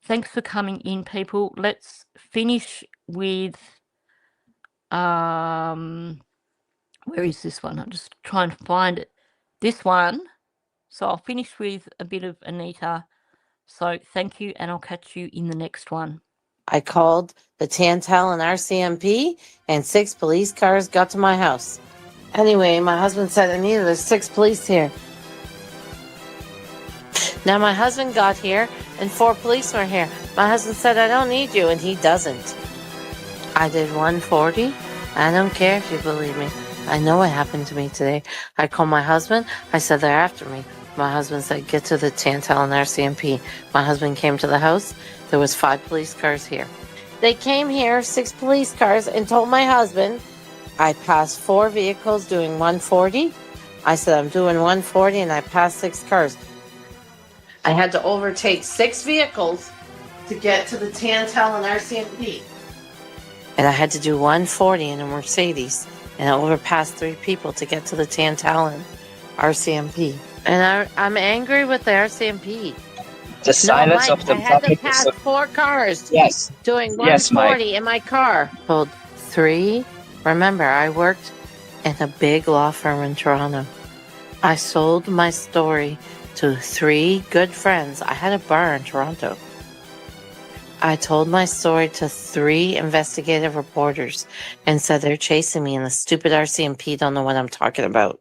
Thanks for coming in, people. Let's finish with where is this one? I'm just trying to find it. This one. So I'll finish with a bit of Anita. So thank you, and I'll catch you in the next one. I called the Tantal and RCMP, and 6 police cars got to my house. Anyway, my husband said, Anita, there's 6 police here. Now my husband got here, and 4 police were here. My husband said, I don't need you, and he doesn't. I did 140. I don't care if you believe me. I know what happened to me today. I called my husband. I said, they're after me. My husband said, get to the Tantal and RCMP. My husband came to the house. There was 5 police cars here. They came here, 6 police cars, and told my husband, I passed 4 vehicles doing 140. I said, I'm doing 140, and I passed 6 cars. I had to overtake 6 vehicles to get to the Tantal and RCMP. And I had to do 140 in a Mercedes, and I overpassed 3 people to get to the Tantal and RCMP. And I'm angry with the RCMP. The silence of the I had to public pass is 4 cars yes. doing Yes, 140 in my car. Told 3. Remember, I worked in a big law firm in Toronto. I sold my story to 3 good friends. I had a bar in Toronto. I told my story to 3 investigative reporters and said they're chasing me, and the stupid RCMP don't know what I'm talking about.